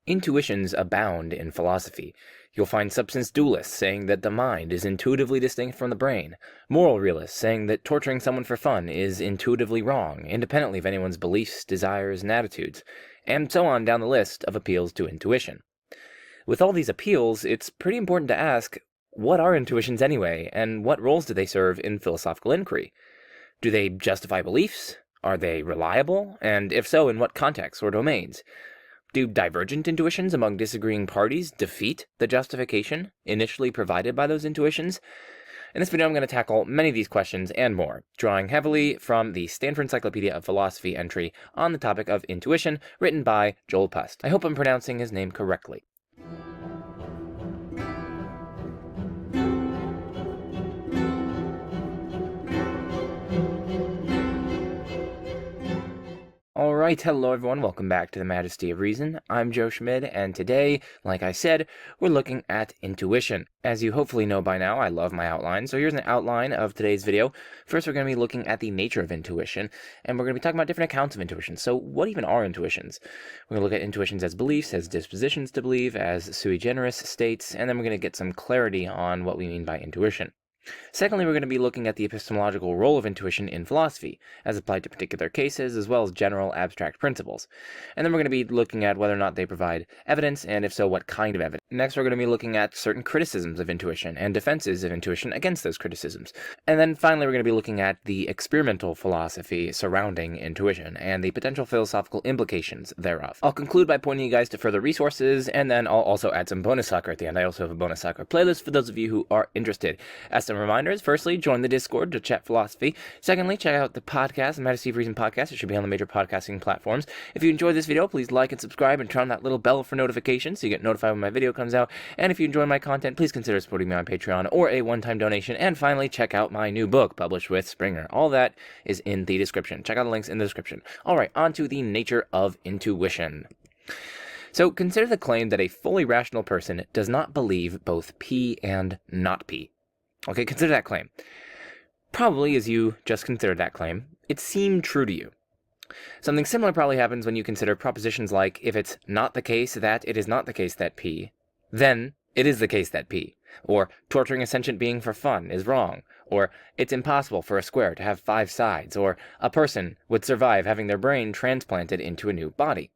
Intuitions abound in philosophy. You'll find substance dualists saying that the mind is intuitively distinct from the brain, moral realists saying that torturing someone for fun is intuitively wrong, independently of anyone's beliefs, desires, and attitudes, and so on down the list of appeals to intuition. With all these appeals, it's pretty important to ask, what are intuitions anyway, and what roles do they serve in philosophical inquiry? Do they justify beliefs? Are they reliable? And if so, in what contexts or domains? Do divergent intuitions among disagreeing parties defeat the justification initially provided by those intuitions? In this video, I'm going to tackle many of these questions and more, drawing heavily from the Stanford Encyclopedia of Philosophy entry on the topic of intuition, written by Joel Pust. I hope I'm pronouncing his name correctly. Alright, hello everyone, welcome back to the Majesty of Reason. I'm Joe Schmid, and today, like I said, we're looking at intuition. As you hopefully know by now, I love my outline, so here's an outline of today's video. First, we're going to be looking at the nature of intuition, and we're going to be talking about different accounts of intuition. So what even are intuitions? We're going to look at intuitions as beliefs, as dispositions to believe, as sui generis states, and then we're going to get some clarity on what we mean by intuition. Secondly, we're going to be looking at the epistemological role of intuition in philosophy, as applied to particular cases, as well as general abstract principles. And then we're going to be looking at whether or not they provide evidence, and if so, what kind of evidence. Next, we're going to be looking at certain criticisms of intuition, and defenses of intuition against those criticisms. And then finally, we're going to be looking at the experimental philosophy surrounding intuition, and the potential philosophical implications thereof. I'll conclude by pointing you guys to further resources, and then I'll also add some bonus soccer at the end. I also have a bonus soccer playlist for those of you who are interested. As some reminders, firstly, join the Discord to chat philosophy. Secondly, check out the podcast, the Majesty of Reason podcast. It should be on the major podcasting platforms. If you enjoyed this video, please like and subscribe and turn on that little bell for notifications so you get notified when my video comes out. And if you enjoy my content, please consider supporting me on Patreon or a one-time donation. And finally, check out my new book, published with Springer. All that is in the description. Check out the links in the description. All right, on to the nature of intuition. So consider the claim that a fully rational person does not believe both P and not P. Okay, consider that claim. Probably, as you just considered that claim, it seemed true to you. Something similar probably happens when you consider propositions like, if it's not the case that it is not the case that P, then it is the case that P. Or, torturing a sentient being for fun is wrong. Or, it's impossible for a square to have 5 sides. Or, a person would survive having their brain transplanted into a new body.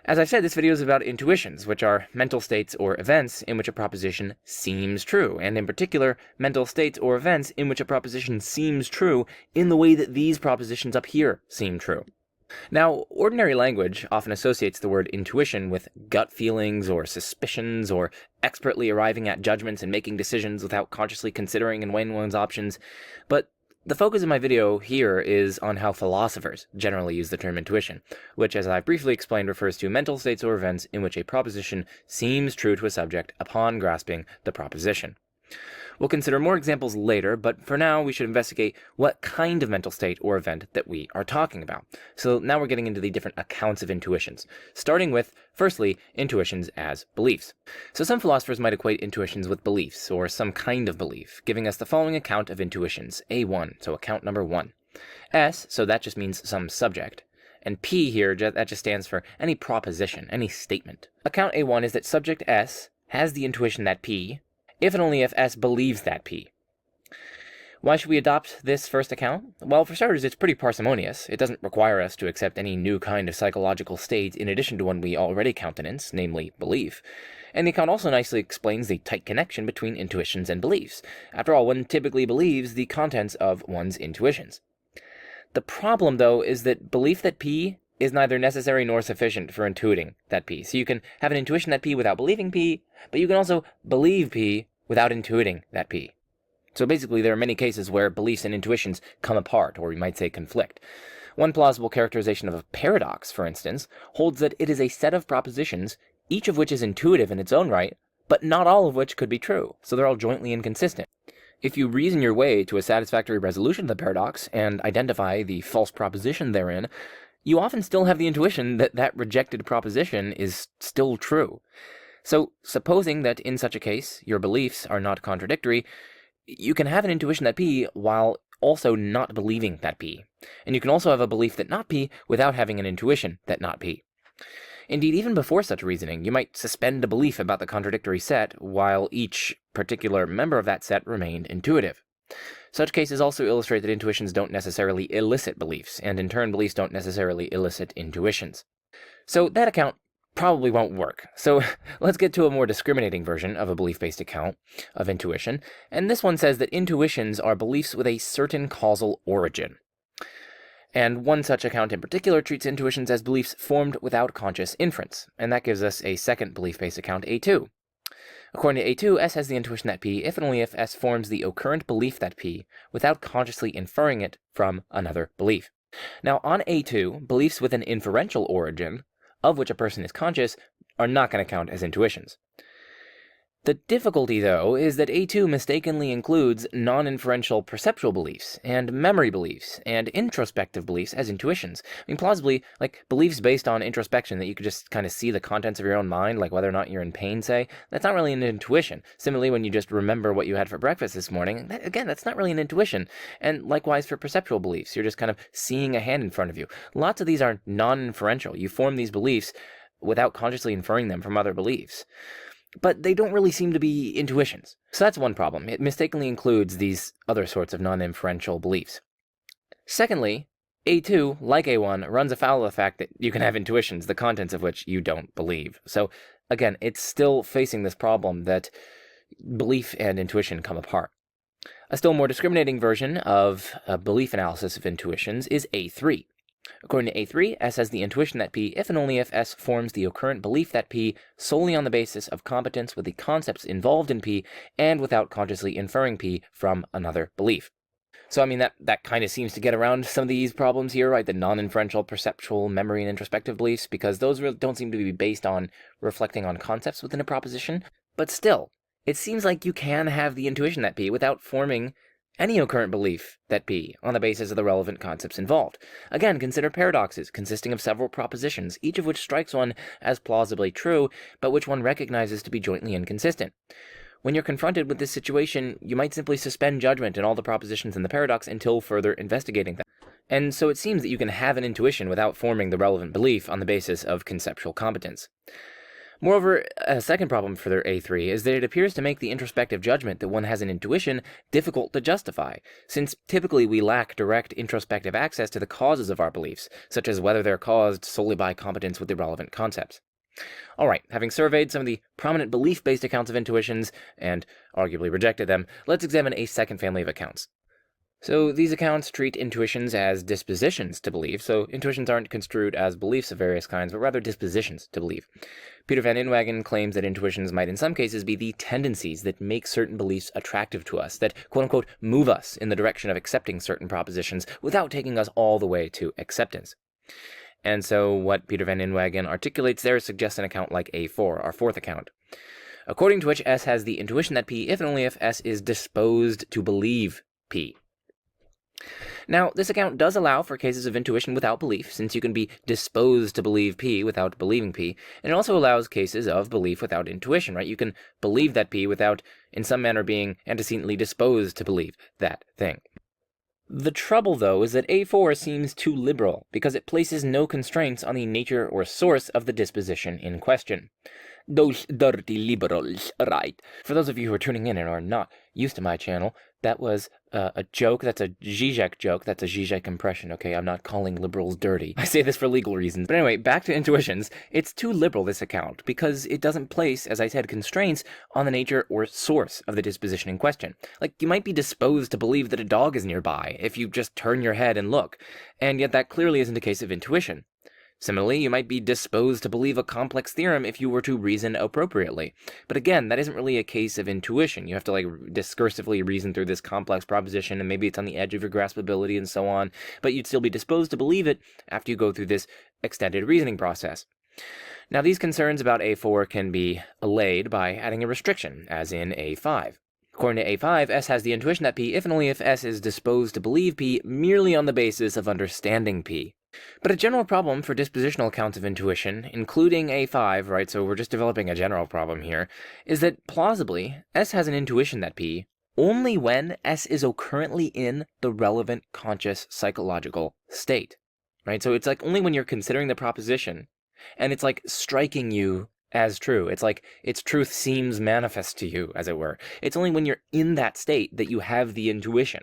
As I've said, this video is about intuitions, which are mental states or events in which a proposition seems true, and in particular, mental states or events in which a proposition seems true in the way that these propositions up here seem true. Now, ordinary language often associates the word intuition with gut feelings or suspicions or expertly arriving at judgments and making decisions without consciously considering and weighing one's options, but the focus of my video here is on how philosophers generally use the term intuition, which, as I've briefly explained, refers to mental states or events in which a proposition seems true to a subject upon grasping the proposition. We'll consider more examples later, but for now we should investigate what kind of mental state or event that we are talking about. So now we're getting into the different accounts of intuitions, starting with, firstly, intuitions as beliefs. So some philosophers might equate intuitions with beliefs, or some kind of belief, giving us the following account of intuitions, A1, so account number 1. S, so that just means some subject. And P here, that just stands for any proposition, any statement. Account A1 is that subject S has the intuition that P, if and only if S believes that P. Why should we adopt this first account? Well, for starters, it's pretty parsimonious. It doesn't require us to accept any new kind of psychological state in addition to one we already countenance, namely belief. And the account also nicely explains the tight connection between intuitions and beliefs. After all, one typically believes the contents of one's intuitions. The problem, though, is that belief that P is neither necessary nor sufficient for intuiting that P. So you can have an intuition that P without believing P, but you can also believe P without intuiting that P. So basically, there are many cases where beliefs and intuitions come apart, or we might say conflict. One plausible characterization of a paradox, for instance, holds that it is a set of propositions, each of which is intuitive in its own right, but not all of which could be true, so they're all jointly inconsistent. If you reason your way to a satisfactory resolution of the paradox and identify the false proposition therein, you often still have the intuition that that rejected proposition is still true. So, supposing that in such a case, your beliefs are not contradictory, you can have an intuition that P while also not believing that P. And you can also have a belief that not P without having an intuition that not P. Indeed, even before such reasoning, you might suspend a belief about the contradictory set while each particular member of that set remained intuitive. Such cases also illustrate that intuitions don't necessarily elicit beliefs, and in turn beliefs don't necessarily elicit intuitions. So that account probably won't work. So let's get to a more discriminating version of a belief-based account of intuition, and this one says that intuitions are beliefs with a certain causal origin. And one such account in particular treats intuitions as beliefs formed without conscious inference, and that gives us a second belief-based account, A2. According to A2, S has the intuition that P, if and only if S forms the occurrent belief that P, without consciously inferring it from another belief. Now, on A2, beliefs with an inferential origin, of which a person is conscious, are not going to count as intuitions. The difficulty, though, is that A2 mistakenly includes non-inferential perceptual beliefs, and memory beliefs, and introspective beliefs as intuitions. I mean, plausibly, like, beliefs based on introspection that you could just kind of see the contents of your own mind, like whether or not you're in pain, say, that's not really an intuition. Similarly, when you just remember what you had for breakfast this morning, again, that's not really an intuition. And likewise for perceptual beliefs, you're just kind of seeing a hand in front of you. Lots of these are non-inferential. You form these beliefs without consciously inferring them from other beliefs. But they don't really seem to be intuitions. So that's one problem. It mistakenly includes these other sorts of non-inferential beliefs. Secondly, A2, like A1, runs afoul of the fact that you can have intuitions, the contents of which you don't believe. So again, it's still facing this problem that belief and intuition come apart. A still more discriminating version of a belief analysis of intuitions is A3. According to A3, S has the intuition that P, if and only if S forms the occurrent belief that P solely on the basis of competence with the concepts involved in P and without consciously inferring P from another belief. So, I mean, that kind of seems to get around some of these problems here, right? The non-inferential, perceptual, memory, and introspective beliefs, because those really don't seem to be based on reflecting on concepts within a proposition. But still, it seems like you can have the intuition that P without forming any occurrent belief that P on the basis of the relevant concepts involved. Again, consider paradoxes consisting of several propositions, each of which strikes one as plausibly true, but which one recognizes to be jointly inconsistent. When you're confronted with this situation, you might simply suspend judgment in all the propositions in the paradox until further investigating them. And so it seems that you can have an intuition without forming the relevant belief on the basis of conceptual competence. Moreover, a second problem for their A3 is that it appears to make the introspective judgment that one has an intuition difficult to justify, since typically we lack direct introspective access to the causes of our beliefs, such as whether they're caused solely by competence with the relevant concepts. Alright, having surveyed some of the prominent belief-based accounts of intuitions, and arguably rejected them, let's examine a second family of accounts. So these accounts treat intuitions as dispositions to believe, so intuitions aren't construed as beliefs of various kinds, but rather dispositions to believe. Peter van Inwagen claims that intuitions might in some cases be the tendencies that make certain beliefs attractive to us, that quote-unquote move us in the direction of accepting certain propositions without taking us all the way to acceptance. And so what Peter van Inwagen articulates there suggests an account like A4, our fourth account, according to which S has the intuition that P, if and only if S is disposed to believe P. Now, this account does allow for cases of intuition without belief, since you can be disposed to believe P without believing P, and it also allows cases of belief without intuition, right? You can believe that P without, in some manner, being antecedently disposed to believe that thing. The trouble, though, is that A4 seems too liberal, because it places no constraints on the nature or source of the disposition in question. Those dirty liberals, right? For those of you who are tuning in and are not used to my channel, that was a joke. That's a Zizek joke. That's a Zizek impression, okay? I'm not calling liberals dirty. I say this for legal reasons. But anyway, back to intuitions. It's too liberal, this account, because it doesn't place, as I said, constraints on the nature or source of the disposition in question. Like, you might be disposed to believe that a dog is nearby if you just turn your head and look, and yet that clearly isn't a case of intuition. Similarly, you might be disposed to believe a complex theorem if you were to reason appropriately. But again, that isn't really a case of intuition. You have to, discursively reason through this complex proposition, and maybe it's on the edge of your graspability and so on, but you'd still be disposed to believe it after you go through this extended reasoning process. Now, these concerns about A4 can be allayed by adding a restriction, as in A5. According to A5, S has the intuition that P, if and only if S is disposed to believe P merely on the basis of understanding P. But a general problem for dispositional accounts of intuition, including A5, right, so we're just developing a general problem here, is that plausibly, S has an intuition that P only when S is currently in the relevant conscious psychological state, right? So it's like only when you're considering the proposition and it's like striking you as true. It's like its truth seems manifest to you, as it were. It's only when you're in that state that you have the intuition.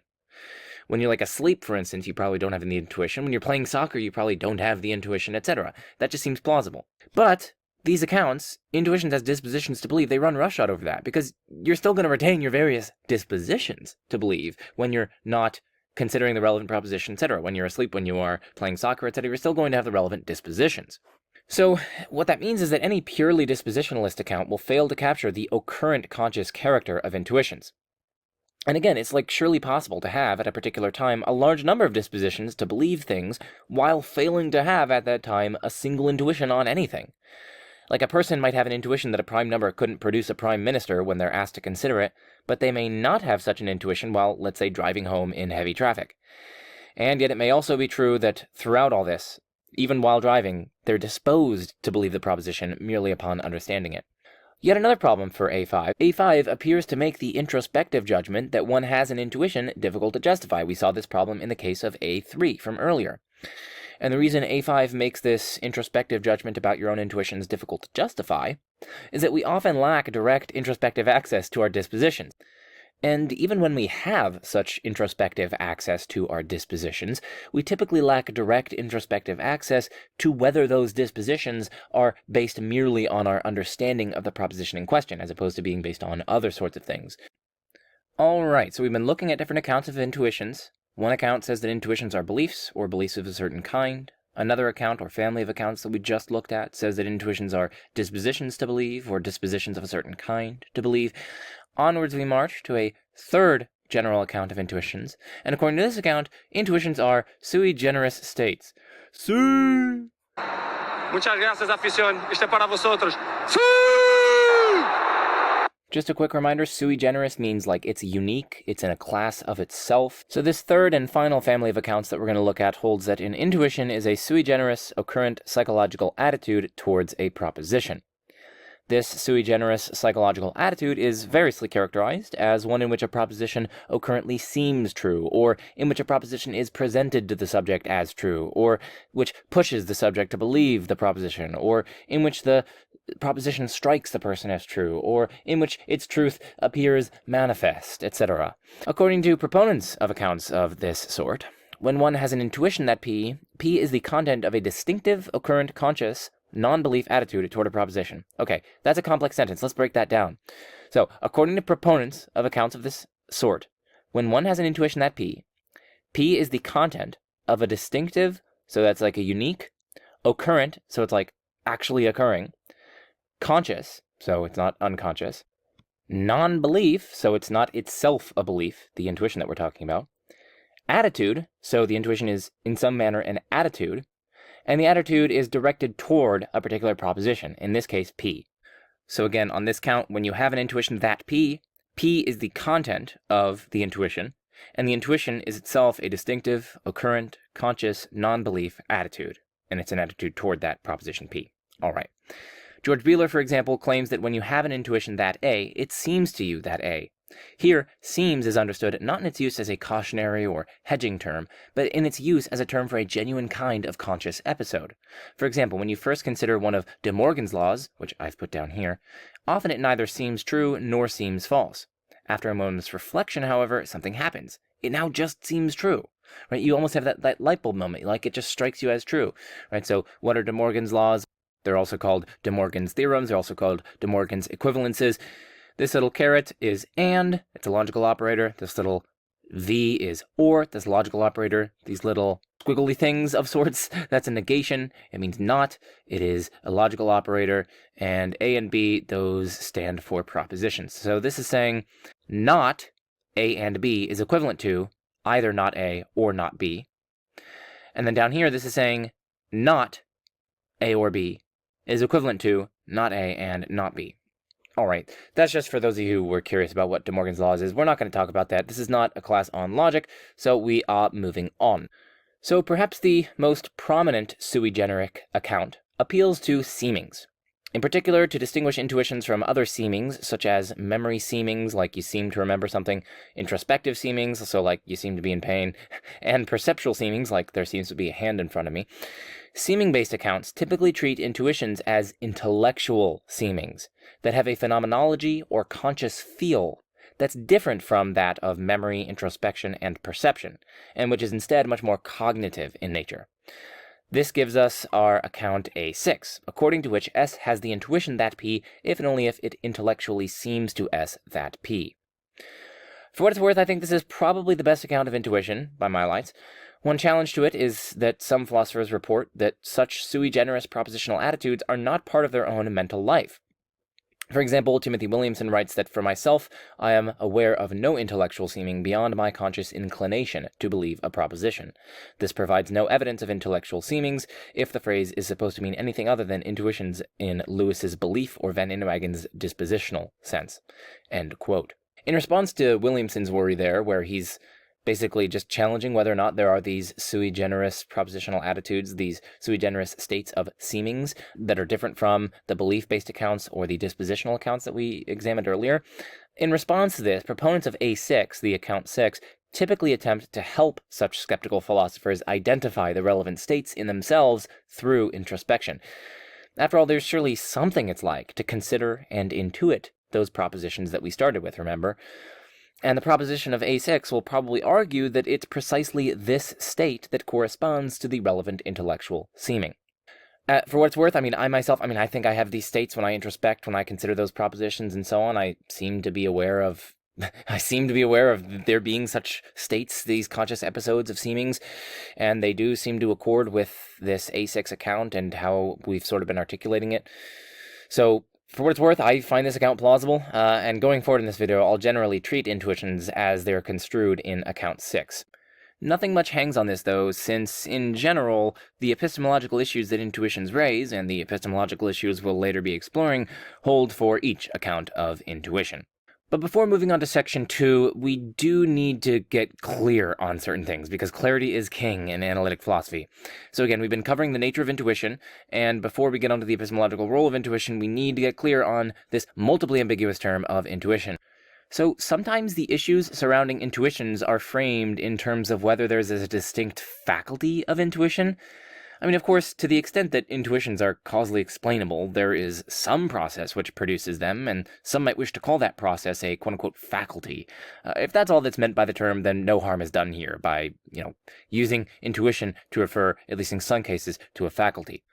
When you're like asleep, for instance, you probably don't have the intuition. When you're playing soccer, you probably don't have the intuition, etc. That just seems plausible. But these accounts, intuitions as dispositions to believe, they run roughshod over that, because you're still going to retain your various dispositions to believe when you're not considering the relevant proposition, etc. When you're asleep, when you are playing soccer, etc., you're still going to have the relevant dispositions. So what that means is that any purely dispositionalist account will fail to capture the occurrent conscious character of intuitions. And again, it's like surely possible to have, at a particular time, a large number of dispositions to believe things while failing to have, at that time, a single intuition on anything. Like a person might have an intuition that a prime number couldn't produce a prime minister when they're asked to consider it, but they may not have such an intuition while, let's say, driving home in heavy traffic. And yet it may also be true that throughout all this, even while driving, they're disposed to believe the proposition merely upon understanding it. Yet another problem for A5. A5 appears to make the introspective judgment that one has an intuition difficult to justify. We saw this problem in the case of A3 from earlier. And the reason A5 makes this introspective judgment about your own intuitions difficult to justify is that we often lack direct introspective access to our dispositions. And even when we have such introspective access to our dispositions, we typically lack direct introspective access to whether those dispositions are based merely on our understanding of the proposition in question, as opposed to being based on other sorts of things. Alright, so we've been looking at different accounts of intuitions. One account says that intuitions are beliefs, or beliefs of a certain kind. Another account, or family of accounts that we just looked at, says that intuitions are dispositions to believe, or dispositions of a certain kind to believe. Onwards we march to a third general account of intuitions, and according to this account, intuitions are sui generis states. Sí! Muchas gracias, afición. Este para vosotros. Sí! Just a quick reminder, sui generis means like it's unique, it's in a class of itself. So this third and final family of accounts that we're going to look at holds that an intuition is a sui generis occurrent psychological attitude towards a proposition. This sui generis psychological attitude is variously characterized as one in which a proposition occurrently seems true, or in which a proposition is presented to the subject as true, or which pushes the subject to believe the proposition, or in which the proposition strikes the person as true, or in which its truth appears manifest, etc. According to proponents of accounts of this sort, when one has an intuition that P is the content of a distinctive, occurrent, conscious, non-belief attitude toward a proposition. Okay, that's a complex sentence. Let's break that down. So, according to proponents of accounts of this sort, when one has an intuition that P is the content of a distinctive, so that's like a unique, occurrent, so it's like actually occurring, conscious, so it's not unconscious, non-belief, so it's not itself a belief, the intuition that we're talking about, attitude, so the intuition is in some manner an attitude, and the attitude is directed toward a particular proposition, in this case, P. So again, on this count, when you have an intuition that P is the content of the intuition, and the intuition is itself a distinctive, occurrent, conscious, non-belief attitude, and it's an attitude toward that proposition P. All right. George Beeler, for example, claims that when you have an intuition that A, it seems to you that A. Here, seems is understood not in its use as a cautionary or hedging term, but in its use as a term for a genuine kind of conscious episode. For example, when you first consider one of De Morgan's laws, which I've put down here, often it neither seems true nor seems false. After a moment's reflection, however, something happens. It now just seems true. Right? You almost have that light bulb moment, like it just strikes you as true. Right? So what are De Morgan's laws? They're also called De Morgan's theorems. They're also called De Morgan's equivalences. This little caret is and, it's a logical operator. This little V is or, that's a logical operator. These little squiggly things of sorts, that's a negation. It means not. It is a logical operator. And A and B, those stand for propositions. So this is saying not A and B is equivalent to either not A or not B. And then down here, this is saying not A or B is equivalent to not A and not B. All right, that's just for those of you who were curious about what De Morgan's laws is. We're not going to talk about that. This is not a class on logic, so we are moving on. So perhaps the most prominent sui generic account appeals to seemings. In particular, to distinguish intuitions from other seemings, such as memory seemings, like you seem to remember something, introspective seemings, so like you seem to be in pain, and perceptual seemings, like there seems to be a hand in front of me. Seeming-based accounts typically treat intuitions as intellectual seemings that have a phenomenology or conscious feel that's different from that of memory, introspection, and perception, and which is instead much more cognitive in nature. This gives us our account A6, according to which S has the intuition that P, if and only if it intellectually seems to S that P. For what it's worth, I think this is probably the best account of intuition, by my lights. One challenge to it is that some philosophers report that such sui generis propositional attitudes are not part of their own mental life. For example, Timothy Williamson writes that for myself, I am aware of no intellectual seeming beyond my conscious inclination to believe a proposition. This provides no evidence of intellectual seemings, if the phrase is supposed to mean anything other than intuitions in Lewis's belief or Van Inwagen's dispositional sense. End quote. In response to Williamson's worry there, where he's basically just challenging whether or not there are these sui generis propositional attitudes, these sui generis states of seemings that are different from the belief-based accounts or the dispositional accounts that we examined earlier. In response to this, proponents of A6, the account 6, typically attempt to help such skeptical philosophers identify the relevant states in themselves through introspection. After all, there's surely something it's like to consider and intuit those propositions that we started with, remember? And the proposition of A6 will probably argue that it's precisely this state that corresponds to the relevant intellectual seeming. For what it's worth, I think I have these states when I introspect, when I consider those propositions and so on. I seem to be aware of there being such states, these conscious episodes of seemings, and they do seem to accord with this A6 account and how we've sort of been articulating it. So, for what it's worth, I find this account plausible, and going forward in this video, I'll generally treat intuitions as they're construed in account 6. Nothing much hangs on this, though, since, in general, the epistemological issues that intuitions raise, and the epistemological issues we'll later be exploring, hold for each account of intuition. But before moving on to section 2, we do need to get clear on certain things, because clarity is king in analytic philosophy. So again, we've been covering the nature of intuition, and before we get onto the epistemological role of intuition, we need to get clear on this multiply ambiguous term of intuition. So sometimes the issues surrounding intuitions are framed in terms of whether there's a distinct faculty of intuition. Of course, to the extent that intuitions are causally explainable, there is some process which produces them, and some might wish to call that process a quote-unquote faculty. If that's all that's meant by the term, then no harm is done here by, using intuition to refer, at least in some cases, to a faculty.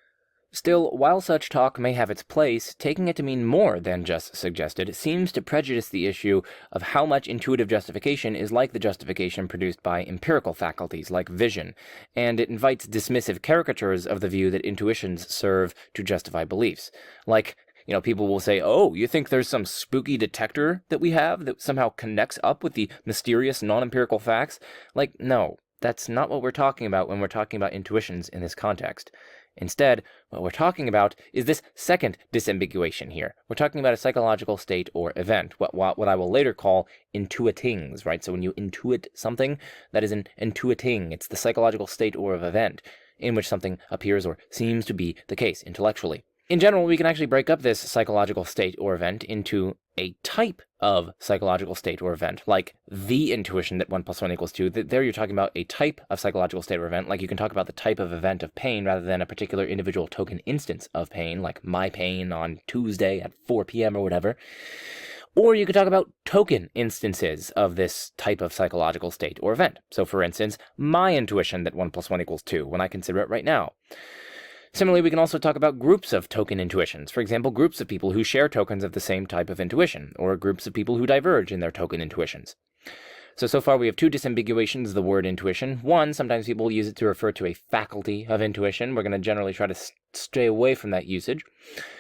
Still, while such talk may have its place, taking it to mean more than just suggested seems to prejudice the issue of how much intuitive justification is like the justification produced by empirical faculties like vision, and it invites dismissive caricatures of the view that intuitions serve to justify beliefs. Like, people will say, oh, you think there's some spooky detector that we have that somehow connects up with the mysterious non-empirical facts? Like, no, that's not what we're talking about when we're talking about intuitions in this context. Instead, what we're talking about is this second disambiguation here. We're talking about a psychological state or event, what I will later call intuitings, right? So when you intuit something, that is an intuiting. It's the psychological state or event in which something appears or seems to be the case intellectually. In general, we can actually break up this psychological state or event into a type of psychological state or event, like the intuition that 1 + 1 = 2. There you're talking about a type of psychological state or event, like you can talk about the type of event of pain rather than a particular individual token instance of pain, like my pain on Tuesday at 4 p.m. or whatever. Or you could talk about token instances of this type of psychological state or event. So for instance, my intuition that 1 + 1 = 2 when I consider it right now. Similarly, we can also talk about groups of token intuitions. For example, groups of people who share tokens of the same type of intuition, or groups of people who diverge in their token intuitions. So far we have two disambiguations of the word intuition. One, sometimes people use it to refer to a faculty of intuition. We're going to generally try to stay away from that usage.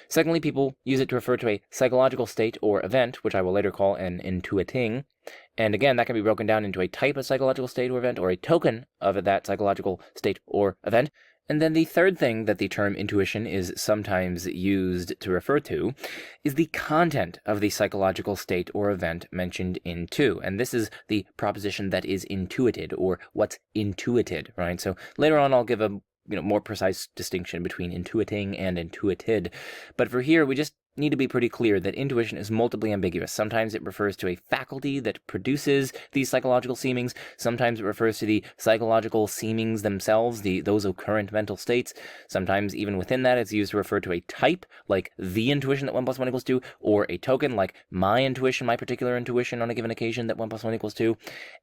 Secondly, people use it to refer to a psychological state or event, which I will later call an intuiting. And again, that can be broken down into a type of psychological state or event, or a token of that psychological state or event. And then the third thing that the term intuition is sometimes used to refer to is the content of the psychological state or event mentioned in 2. And this is the proposition that is intuited, or what's intuited, right? So later on I'll give a more precise distinction between intuiting and intuited. But for here, we just need to be pretty clear that intuition is multiply ambiguous. Sometimes it refers to a faculty that produces these psychological seemings. Sometimes it refers to the psychological seemings themselves, those occurrent mental states. Sometimes even within that, it's used to refer to a type, like the intuition that 1 plus 1 equals 2, or a token, like my intuition, my particular intuition on a given occasion that 1 plus 1 equals 2.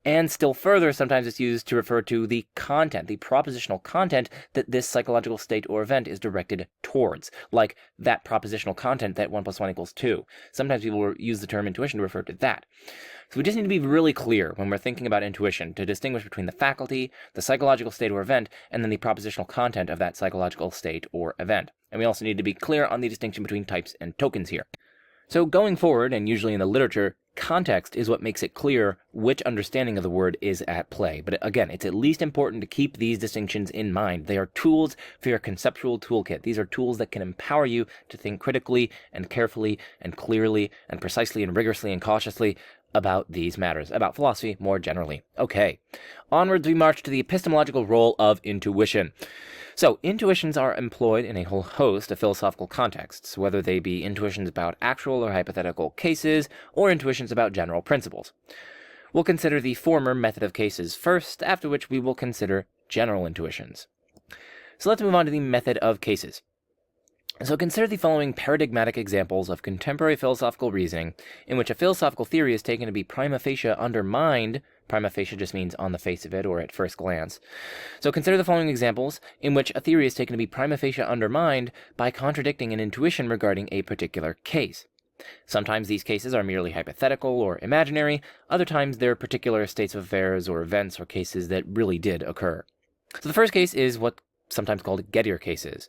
And still further, sometimes it's used to refer to the content, the propositional content that this psychological state or event is directed towards, like that propositional content that 1 plus 1 equals 2. Sometimes people will use the term intuition to refer to that. So we just need to be really clear when we're thinking about intuition to distinguish between the faculty, the psychological state or event, and then the propositional content of that psychological state or event. And we also need to be clear on the distinction between types and tokens here. So going forward, and usually in the literature, context is what makes it clear which understanding of the word is at play. But again, it's at least important to keep these distinctions in mind. They are tools for your conceptual toolkit. These are tools that can empower you to think critically and carefully and clearly and precisely and rigorously and cautiously about these matters, about philosophy more generally. Okay, onwards we march to the epistemological role of intuition. So, intuitions are employed in a whole host of philosophical contexts, whether they be intuitions about actual or hypothetical cases, or intuitions about general principles. We'll consider the former method of cases first, after which we will consider general intuitions. So let's move on to the method of cases. So consider the following paradigmatic examples of contemporary philosophical reasoning in which a philosophical theory is taken to be prima facie undermined. Prima facie just means on the face of it or at first glance. So consider the following examples in which a theory is taken to be prima facie undermined by contradicting an intuition regarding a particular case. Sometimes these cases are merely hypothetical or imaginary, other times they're particular states of affairs or events or cases that really did occur. So the first case is what's sometimes called Gettier cases.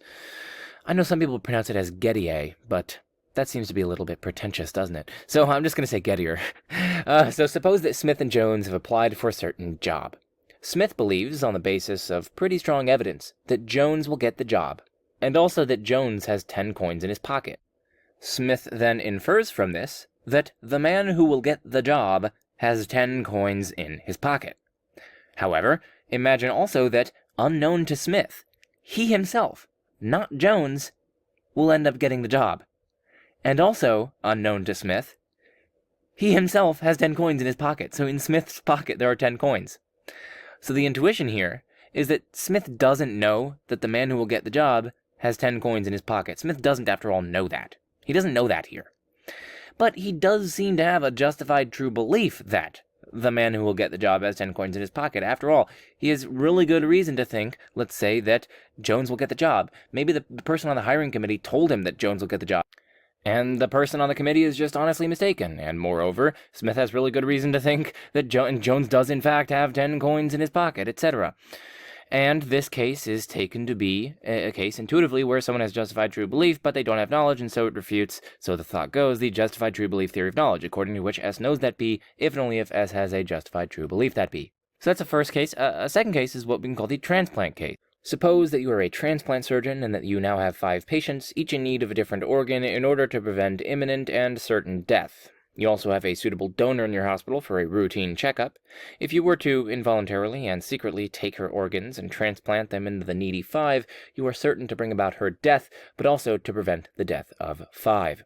I know some people pronounce it as Gettier, but that seems to be a little bit pretentious, doesn't it? So I'm just going to say Gettier. So suppose that Smith and Jones have applied for a certain job. Smith believes, on the basis of pretty strong evidence, that Jones will get the job, and also that Jones has 10 coins in his pocket. Smith then infers from this that the man who will get the job has 10 coins in his pocket. However, imagine also that, unknown to Smith, he himself, not Jones, will end up getting the job. And also, unknown to Smith, he himself has 10 coins in his pocket. So in Smith's pocket, there are 10 coins. So the intuition here is that Smith doesn't know that the man who will get the job has 10 coins in his pocket. Smith doesn't, after all, know that. He doesn't know that here. But he does seem to have a justified true belief that the man who will get the job has 10 coins in his pocket. After all, he has really good reason to think, let's say, that Jones will get the job. Maybe the person on the hiring committee told him that Jones will get the job, and the person on the committee is just honestly mistaken. And moreover, Smith has really good reason to think that Jones does in fact have 10 coins in his pocket, etc. And this case is taken to be a case intuitively where someone has justified true belief, but they don't have knowledge, and so it refutes, so the thought goes, the justified true belief theory of knowledge, according to which S knows that B, if and only if S has a justified true belief that B. So that's a first case. A second case is what we can call the transplant case. Suppose that you are a transplant surgeon and that you now have 5 patients, each in need of a different organ in order to prevent imminent and certain death. You also have a suitable donor in your hospital for a routine checkup. If you were to involuntarily and secretly take her organs and transplant them into the needy 5, you are certain to bring about her death, but also to prevent the death of 5.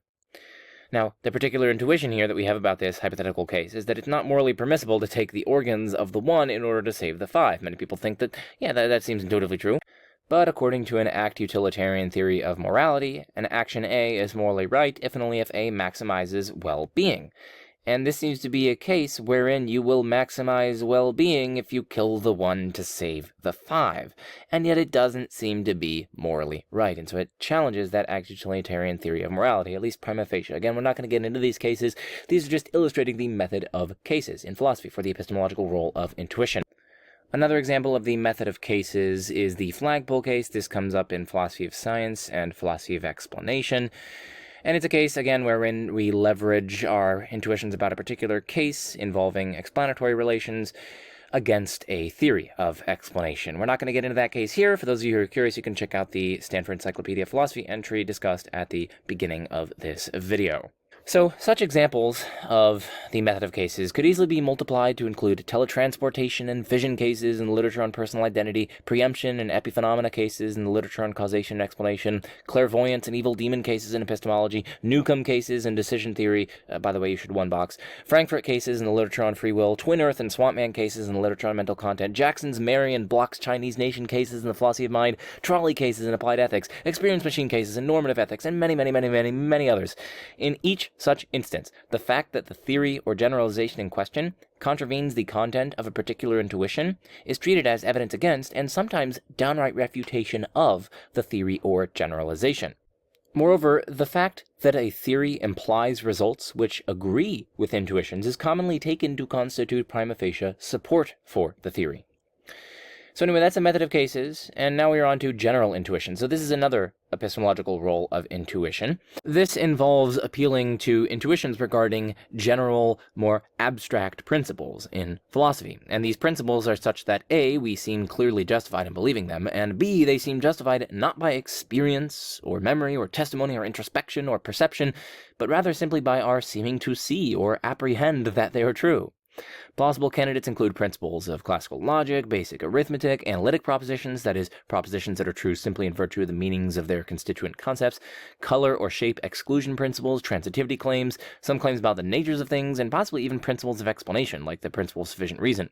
Now, the particular intuition here that we have about this hypothetical case is that it's not morally permissible to take the organs of the 1 in order to save the 5. Many people think that, that seems intuitively true. But according to an act utilitarian theory of morality, an action A is morally right if and only if A maximizes well-being. And this seems to be a case wherein you will maximize well-being if you kill the 1 to save the 5. And yet it doesn't seem to be morally right. And so it challenges that act utilitarian theory of morality, at least prima facie. Again, we're not going to get into these cases. These are just illustrating the method of cases in philosophy for the epistemological role of intuition. Another example of the method of cases is the flagpole case. This comes up in philosophy of science and philosophy of explanation. And it's a case, again, wherein we leverage our intuitions about a particular case involving explanatory relations against a theory of explanation. We're not going to get into that case here. For those of you who are curious, you can check out the Stanford Encyclopedia of Philosophy entry discussed at the beginning of this video. So, such examples of the method of cases could easily be multiplied to include teletransportation and fission cases in the literature on personal identity, preemption and epiphenomena cases in the literature on causation and explanation, clairvoyance and evil demon cases in epistemology, Newcomb cases in decision theory, by the way, you should one box, Frankfurt cases in the literature on free will, Twin Earth and Swampman cases in the literature on mental content, Jackson's Mary and Bloch's Chinese nation cases in the philosophy of mind, trolley cases in applied ethics, experience machine cases in normative ethics, and many others. In each such instance, the fact that the theory or generalization in question contravenes the content of a particular intuition is treated as evidence against and sometimes downright refutation of the theory or generalization. Moreover, the fact that a theory implies results which agree with intuitions is commonly taken to constitute prima facie support for the theory. So anyway, that's a method of cases, and now we are on to general intuition. So this is another epistemological role of intuition. This involves appealing to intuitions regarding general, more abstract principles in philosophy. And these principles are such that A, we seem clearly justified in believing them, and B, they seem justified not by experience, or memory, or testimony, or introspection, or perception, but rather simply by our seeming to see or apprehend that they are true. Plausible candidates include principles of classical logic, basic arithmetic, analytic propositions, that is, propositions that are true simply in virtue of the meanings of their constituent concepts, color or shape exclusion principles, transitivity claims, some claims about the natures of things, and possibly even principles of explanation, like the principle of sufficient reason.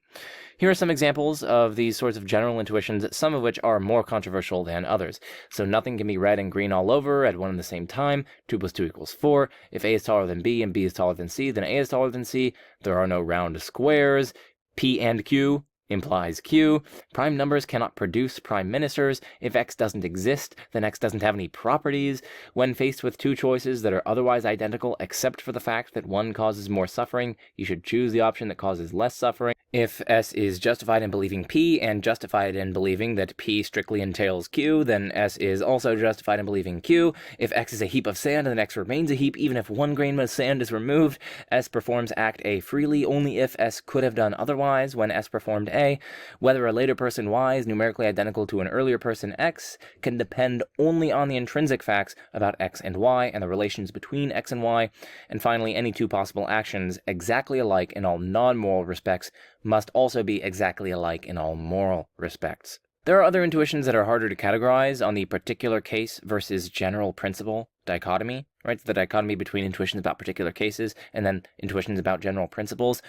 Here are some examples of these sorts of general intuitions, some of which are more controversial than others. So nothing can be red and green all over at one and the same time. 2 + 2 = 4. If A is taller than B and B is taller than C, then A is taller than C. There are no round squares. P and Q implies Q. Prime numbers cannot produce prime ministers. If X doesn't exist, then X doesn't have any properties. When faced with two choices that are otherwise identical except for the fact that one causes more suffering, you should choose the option that causes less suffering. If S is justified in believing P and justified in believing that P strictly entails Q, then S is also justified in believing Q. If X is a heap of sand, then X remains a heap even if 1 grain of sand is removed. S performs Act A freely only if S could have done otherwise when S performed A. Whether a later person Y is numerically identical to an earlier person X can depend only on the intrinsic facts about X and Y and the relations between X and Y. And finally, any two possible actions exactly alike in all non-moral respects must also be exactly alike in all moral respects. There are other intuitions that are harder to categorize on the particular case versus general principle dichotomy, right? The dichotomy between intuitions about particular cases and then intuitions about general principles.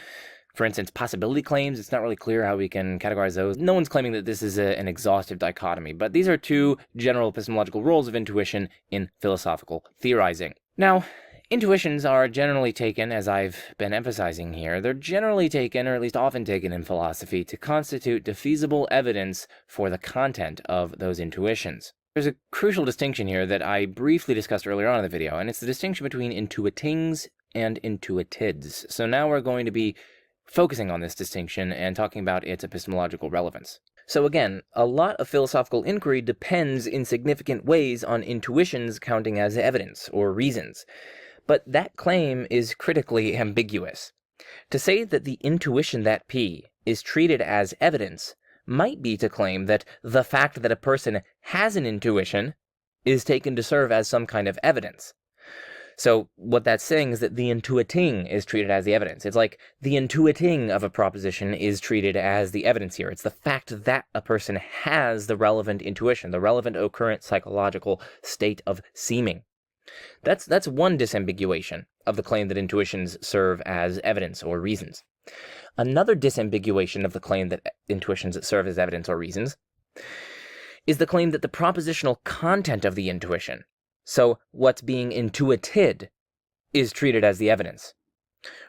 For instance, possibility claims, it's not really clear how we can categorize those. No one's claiming that this is an exhaustive dichotomy, but these are two general epistemological roles of intuition in philosophical theorizing. Now, intuitions are generally taken, as I've been emphasizing here, they're generally taken, or at least often taken in philosophy, to constitute defeasible evidence for the content of those intuitions. There's a crucial distinction here that I briefly discussed earlier on in the video, and it's the distinction between intuitings and intuitids. So now we're going to be focusing on this distinction and talking about its epistemological relevance. So again, a lot of philosophical inquiry depends in significant ways on intuitions counting as evidence or reasons. But that claim is critically ambiguous. To say that the intuition that P is treated as evidence might be to claim that the fact that a person has an intuition is taken to serve as some kind of evidence. So what that's saying is that the intuiting is treated as the evidence. It's like the intuiting of a proposition is treated as the evidence here. It's the fact that a person has the relevant intuition, the relevant occurrent psychological state of seeming. That's one disambiguation of the claim that intuitions serve as evidence or reasons. Another disambiguation of the claim that intuitions serve as evidence or reasons is the claim that the propositional content of the intuition, so what's being intuited, is treated as the evidence.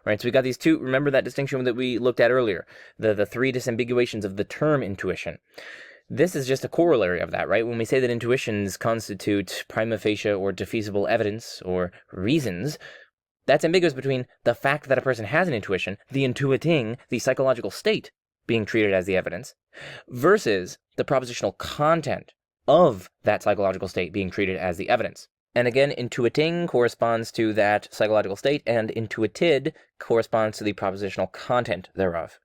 Right, so we got these two, remember that distinction that we looked at earlier, the three disambiguations of the term intuition. This is just a corollary of that, right? When we say that intuitions constitute prima facie or defeasible evidence or reasons, that's ambiguous between the fact that a person has an intuition, the intuiting, the psychological state, being treated as the evidence, versus the propositional content of that psychological state being treated as the evidence. And again, intuiting corresponds to that psychological state, and intuited corresponds to the propositional content thereof.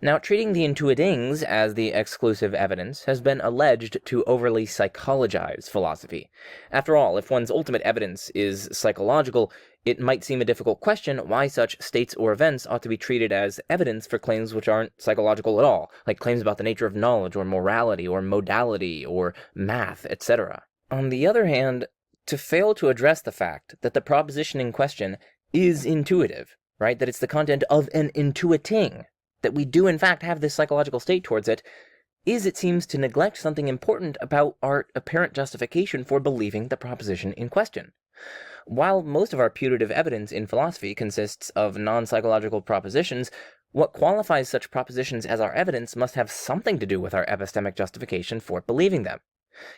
Now, treating the intuitings as the exclusive evidence has been alleged to overly psychologize philosophy. After all, if one's ultimate evidence is psychological, it might seem a difficult question why such states or events ought to be treated as evidence for claims which aren't psychological at all, like claims about the nature of knowledge or morality or modality or math, etc. On the other hand, to fail to address the fact that the proposition in question is intuitive, right, that it's the content of an intuiting, that we do in fact have this psychological state towards it, it seems to neglect something important about our apparent justification for believing the proposition in question. While most of our putative evidence in philosophy consists of non-psychological propositions, what qualifies such propositions as our evidence must have something to do with our epistemic justification for believing them.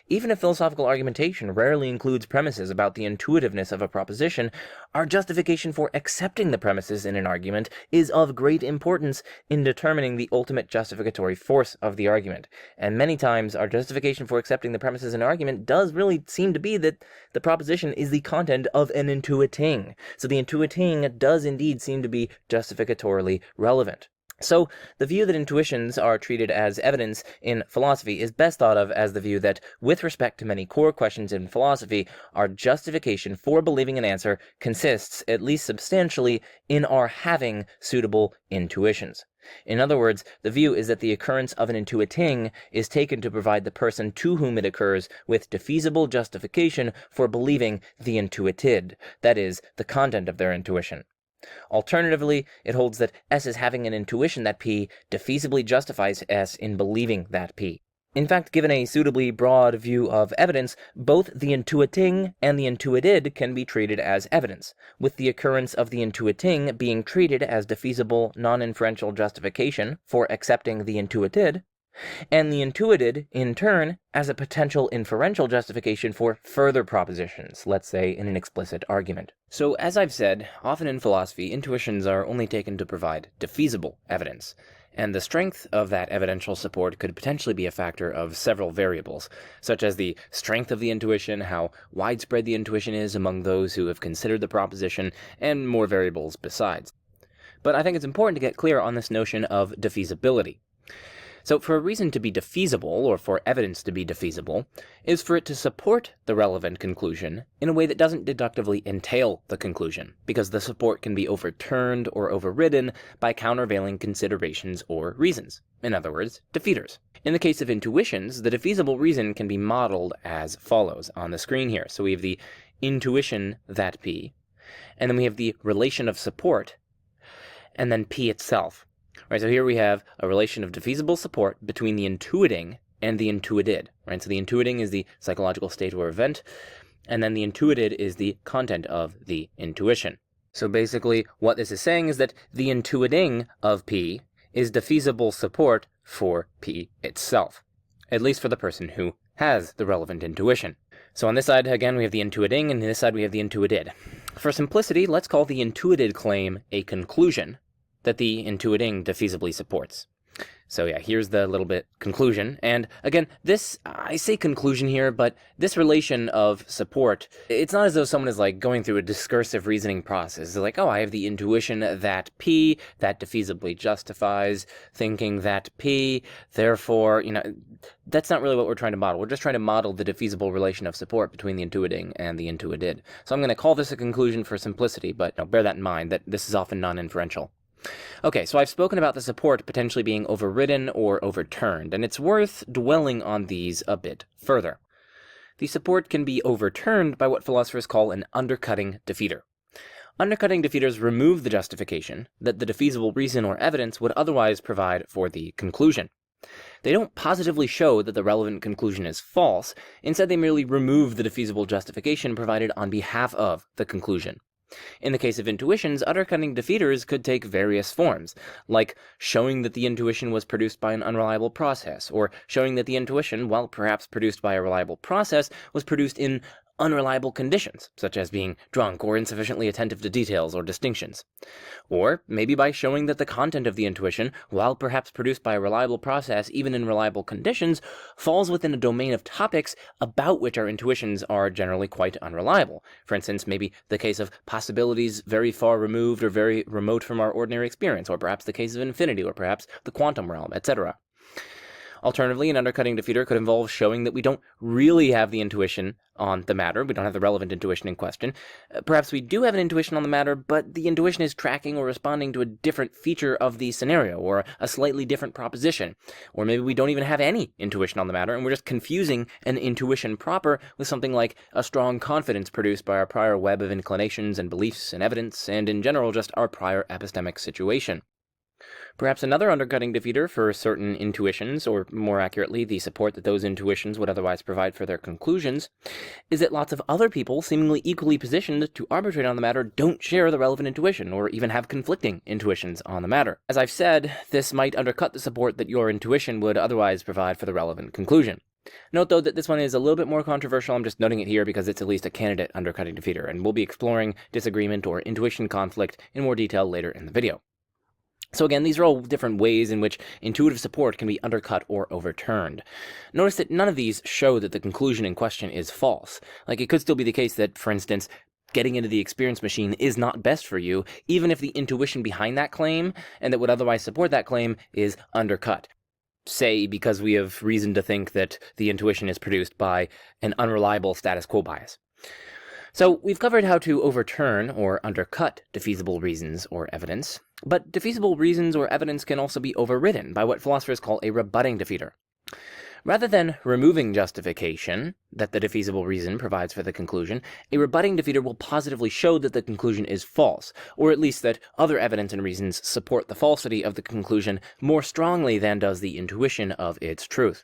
Even if philosophical argumentation rarely includes premises about the intuitiveness of a proposition, our justification for accepting the premises in an argument is of great importance in determining the ultimate justificatory force of the argument. And many times, our justification for accepting the premises in an argument does really seem to be that the proposition is the content of an intuiting. So the intuiting does indeed seem to be justificatorily relevant. So, the view that intuitions are treated as evidence in philosophy is best thought of as the view that, with respect to many core questions in philosophy, our justification for believing an answer consists, at least substantially, in our having suitable intuitions. In other words, the view is that the occurrence of an intuiting is taken to provide the person to whom it occurs with defeasible justification for believing the intuited, that is, the content of their intuition. Alternatively, it holds that S is having an intuition that P defeasibly justifies S in believing that P. In fact, given a suitably broad view of evidence, both the intuiting and the intuited can be treated as evidence, with the occurrence of the intuiting being treated as defeasible non-inferential justification for accepting the intuited, and the intuited, in turn, as a potential inferential justification for further propositions, let's say in an explicit argument. So, as I've said, often in philosophy, intuitions are only taken to provide defeasible evidence, and the strength of that evidential support could potentially be a factor of several variables, such as the strength of the intuition, how widespread the intuition is among those who have considered the proposition, and more variables besides. But I think it's important to get clear on this notion of defeasibility. So for a reason to be defeasible, or for evidence to be defeasible, is for it to support the relevant conclusion in a way that doesn't deductively entail the conclusion, because the support can be overturned or overridden by countervailing considerations or reasons. In other words, defeaters. In the case of intuitions, the defeasible reason can be modeled as follows on the screen here. So we have the intuition that P, and then we have the relation of support, and then P itself. Right, so here we have a relation of defeasible support between the intuiting and the intuited. Right, so the intuiting is the psychological state or event, and then the intuited is the content of the intuition. So basically, what this is saying is that the intuiting of P is defeasible support for P itself, at least for the person who has the relevant intuition. So on this side, again, we have the intuiting, and on this side we have the intuited. For simplicity, let's call the intuited claim a conclusion that the intuiting defeasibly supports. So yeah, here's the little bit conclusion. And again, this, I say conclusion here, but this relation of support, it's not as though someone is like going through a discursive reasoning process. They're like, oh, I have the intuition that P, that defeasibly justifies thinking that P, therefore, that's not really what we're trying to model. We're just trying to model the defeasible relation of support between the intuiting and the intuited. So I'm going to call this a conclusion for simplicity, but bear that in mind, that this is often non-inferential. Okay, so I've spoken about the support potentially being overridden or overturned, and it's worth dwelling on these a bit further. The support can be overturned by what philosophers call an undercutting defeater. Undercutting defeaters remove the justification that the defeasible reason or evidence would otherwise provide for the conclusion. They don't positively show that the relevant conclusion is false, instead they merely remove the defeasible justification provided on behalf of the conclusion. In the case of intuitions, undercutting defeaters could take various forms, like showing that the intuition was produced by an unreliable process, or showing that the intuition, while perhaps produced by a reliable process, was produced in unreliable conditions, such as being drunk or insufficiently attentive to details or distinctions. Or maybe by showing that the content of the intuition, while perhaps produced by a reliable process even in reliable conditions, falls within a domain of topics about which our intuitions are generally quite unreliable. For instance, maybe the case of possibilities very far removed or very remote from our ordinary experience, or perhaps the case of infinity, or perhaps the quantum realm, etc. Alternatively, an undercutting defeater could involve showing that we don't really have the intuition on the matter, we don't have the relevant intuition in question. Perhaps we do have an intuition on the matter, but the intuition is tracking or responding to a different feature of the scenario, or a slightly different proposition. Or maybe we don't even have any intuition on the matter, and we're just confusing an intuition proper with something like a strong confidence produced by our prior web of inclinations and beliefs and evidence, and in general just our prior epistemic situation. Perhaps another undercutting defeater for certain intuitions, or more accurately, the support that those intuitions would otherwise provide for their conclusions, is that lots of other people, seemingly equally positioned to arbitrate on the matter, don't share the relevant intuition, or even have conflicting intuitions on the matter. As I've said, this might undercut the support that your intuition would otherwise provide for the relevant conclusion. Note, though, that this one is a little bit more controversial. I'm just noting it here because it's at least a candidate undercutting defeater, and we'll be exploring disagreement or intuition conflict in more detail later in the video. So again, these are all different ways in which intuitive support can be undercut or overturned. Notice that none of these show that the conclusion in question is false. Like, it could still be the case that, for instance, getting into the experience machine is not best for you, even if the intuition behind that claim, and that would otherwise support that claim, is undercut. Say, because we have reason to think that the intuition is produced by an unreliable status quo bias. So we've covered how to overturn or undercut defeasible reasons or evidence, but defeasible reasons or evidence can also be overridden by what philosophers call a rebutting defeater. Rather than removing justification that the defeasible reason provides for the conclusion, a rebutting defeater will positively show that the conclusion is false, or at least that other evidence and reasons support the falsity of the conclusion more strongly than does the intuition of its truth.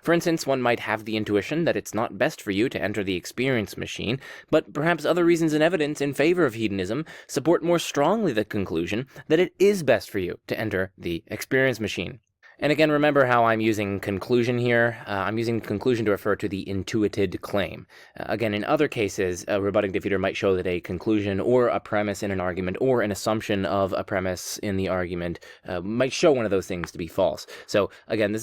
For instance, one might have the intuition that it's not best for you to enter the experience machine, but perhaps other reasons and evidence in favor of hedonism support more strongly the conclusion that it is best for you to enter the experience machine. And again, remember how I'm using conclusion here. I'm using conclusion to refer to the intuited claim. Again, in other cases, a rebutting defeater might show that a conclusion or a premise in an argument or an assumption of a premise in the argument might show one of those things to be false. So again,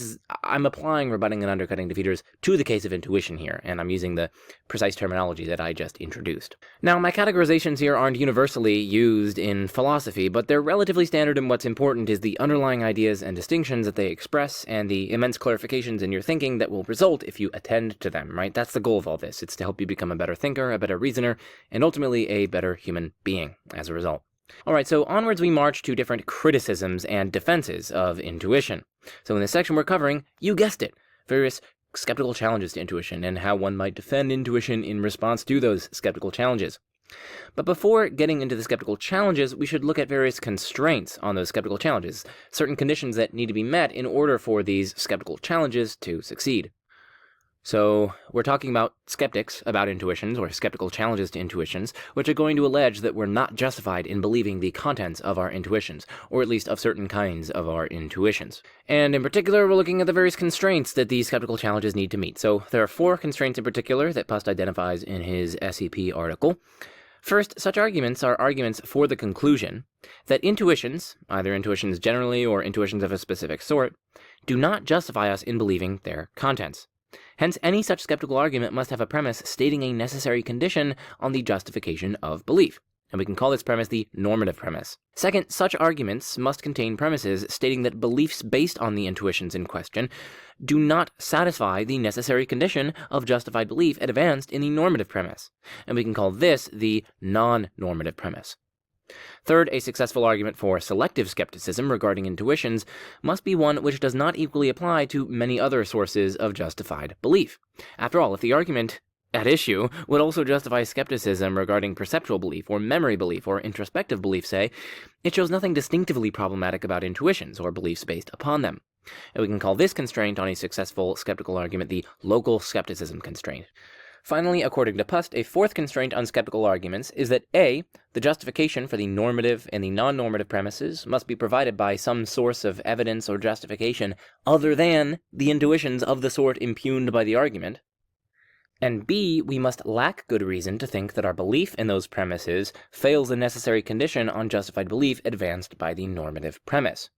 I'm applying rebutting and undercutting defeaters to the case of intuition here, and I'm using the precise terminology that I just introduced. Now, my categorizations here aren't universally used in philosophy, but they're relatively standard, and what's important is the underlying ideas and distinctions that they express and the immense clarifications in your thinking that will result if you attend to them, right? That's the goal of all this. It's to help you become a better thinker, a better reasoner, and ultimately a better human being as a result. All right, so onwards we march to different criticisms and defenses of intuition. So in this section we're covering, you guessed it, various skeptical challenges to intuition and how one might defend intuition in response to those skeptical challenges. But before getting into the skeptical challenges, we should look at various constraints on those skeptical challenges, certain conditions that need to be met in order for these skeptical challenges to succeed. So we're talking about skeptics about intuitions, or skeptical challenges to intuitions, which are going to allege that we're not justified in believing the contents of our intuitions, or at least of certain kinds of our intuitions. And in particular, we're looking at the various constraints that these skeptical challenges need to meet. So there are 4 constraints in particular that Pust identifies in his SEP article. First, such arguments are arguments for the conclusion that intuitions, either intuitions generally or intuitions of a specific sort, do not justify us in believing their contents. Hence, any such skeptical argument must have a premise stating a necessary condition on the justification of belief, and we can call this premise the normative premise. Second, such arguments must contain premises stating that beliefs based on the intuitions in question do not satisfy the necessary condition of justified belief advanced in the normative premise, and we can call this the non-normative premise. Third, a successful argument for selective skepticism regarding intuitions must be one which does not equally apply to many other sources of justified belief. After all, if the argument at issue would also justify skepticism regarding perceptual belief, or memory belief, or introspective belief, say, it shows nothing distinctively problematic about intuitions or beliefs based upon them. And we can call this constraint on a successful skeptical argument the local skepticism constraint. Finally, according to Pust, a 4th constraint on skeptical arguments is that A, the justification for the normative and the non-normative premises must be provided by some source of evidence or justification other than the intuitions of the sort impugned by the argument, And B, we must lack good reason to think that our belief in those premises fails the necessary condition on justified belief advanced by the normative premise.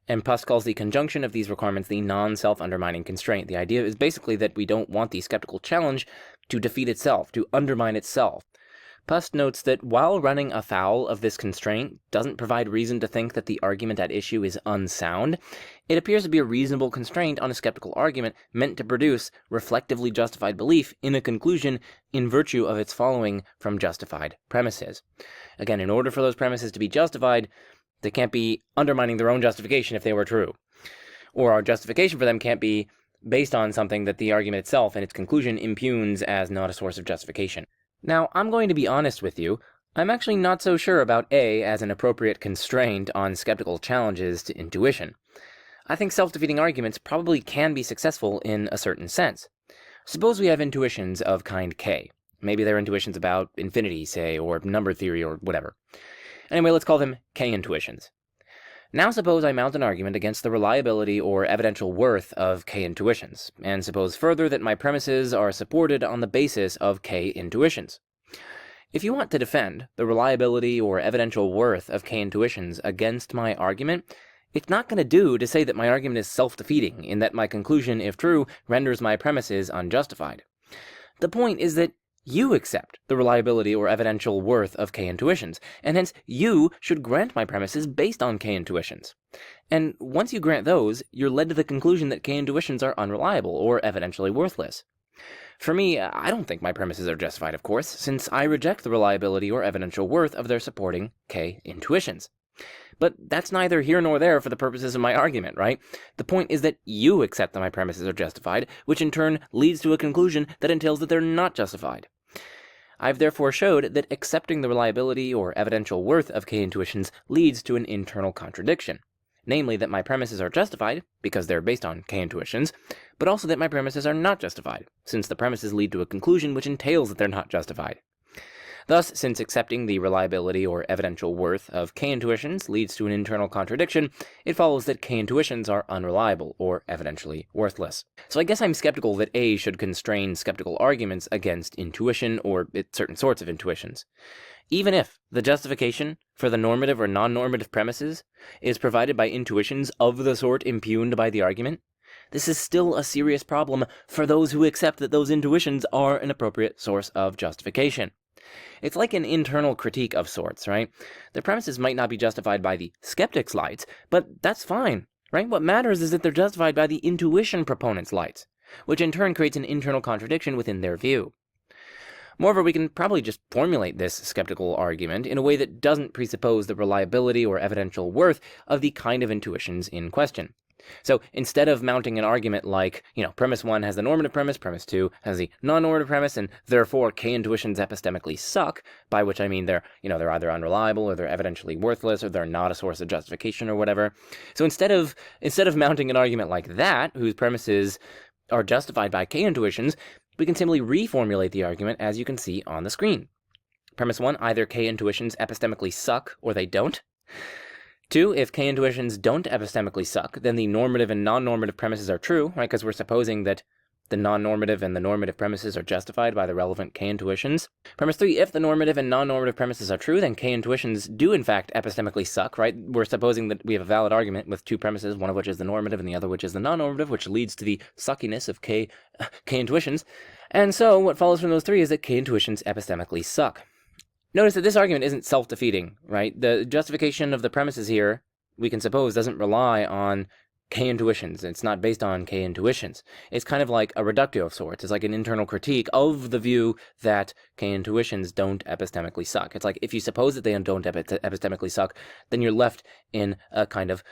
And Puss calls the conjunction of these requirements the non-self-undermining constraint. The idea is basically that we don't want the skeptical challenge to defeat itself, to undermine itself. Puss notes that while running afoul of this constraint doesn't provide reason to think that the argument at issue is unsound, it appears to be a reasonable constraint on a skeptical argument meant to produce reflectively justified belief in a conclusion in virtue of its following from justified premises. Again, in order for those premises to be justified, they can't be undermining their own justification if they were true. Or our justification for them can't be based on something that the argument itself and its conclusion impugns as not a source of justification. Now, I'm going to be honest with you. I'm actually not so sure about A as an appropriate constraint on skeptical challenges to intuition. I think self-defeating arguments probably can be successful in a certain sense. Suppose we have intuitions of kind K. Maybe they're intuitions about infinity, say, or number theory, or whatever. Anyway, let's call them K intuitions. Now suppose I mount an argument against the reliability or evidential worth of K intuitions, and suppose further that my premises are supported on the basis of K intuitions. If you want to defend the reliability or evidential worth of K intuitions against my argument, it's not going to do to say that my argument is self-defeating, in that my conclusion, if true, renders my premises unjustified. The point is that you accept the reliability or evidential worth of K intuitions, and hence you should grant my premises based on K intuitions. And once you grant those, you're led to the conclusion that K intuitions are unreliable or evidentially worthless. For me, I don't think my premises are justified, of course, since I reject the reliability or evidential worth of their supporting K intuitions. But that's neither here nor there for the purposes of my argument, right? The point is that you accept that my premises are justified, which in turn leads to a conclusion that entails that they're not justified. I've therefore showed that accepting the reliability or evidential worth of K intuitions leads to an internal contradiction. Namely, that my premises are justified, because they're based on K intuitions, but also that my premises are not justified, since the premises lead to a conclusion which entails that they're not justified. Thus, since accepting the reliability or evidential worth of K intuitions leads to an internal contradiction, it follows that K intuitions are unreliable or evidentially worthless. So I guess I'm skeptical that A should constrain skeptical arguments against intuition or certain sorts of intuitions. Even if the justification for the normative or non-normative premises is provided by intuitions of the sort impugned by the argument, this is still a serious problem for those who accept that those intuitions are an appropriate source of justification. It's like an internal critique of sorts, right? The premises might not be justified by the skeptic's lights, but that's fine, right? What matters is that they're justified by the intuition proponent's lights, which in turn creates an internal contradiction within their view. Moreover, we can probably just formulate this skeptical argument in a way that doesn't presuppose the reliability or evidential worth of the kind of intuitions in question. So instead of mounting an argument like, premise 1 has the normative premise, premise 2 has the non-normative premise, and therefore K intuitions epistemically suck, by which I mean they're either unreliable or they're evidentially worthless or they're not a source of justification or whatever. So instead of mounting an argument like that, whose premises are justified by K intuitions, we can simply reformulate the argument as you can see on the screen. Premise 1, either K intuitions epistemically suck or they don't. 2, if K intuitions don't epistemically suck, then the normative and non-normative premises are true, right? Because we're supposing that the non-normative and the normative premises are justified by the relevant K intuitions. Premise 3, if the normative and non-normative premises are true, then K intuitions do in fact epistemically suck, right? We're supposing that we have a valid argument with two premises, one of which is the normative and the other which is the non-normative, which leads to the suckiness of K intuitions. And so what follows from those three is that K intuitions epistemically suck. Notice that this argument isn't self-defeating, right? The justification of the premises here, we can suppose, doesn't rely on K intuitions. It's not based on K intuitions. It's kind of like a reductio of sorts. It's like an internal critique of the view that K intuitions don't epistemically suck. It's like if you suppose that they don't epistemically suck, then you're left in a kind of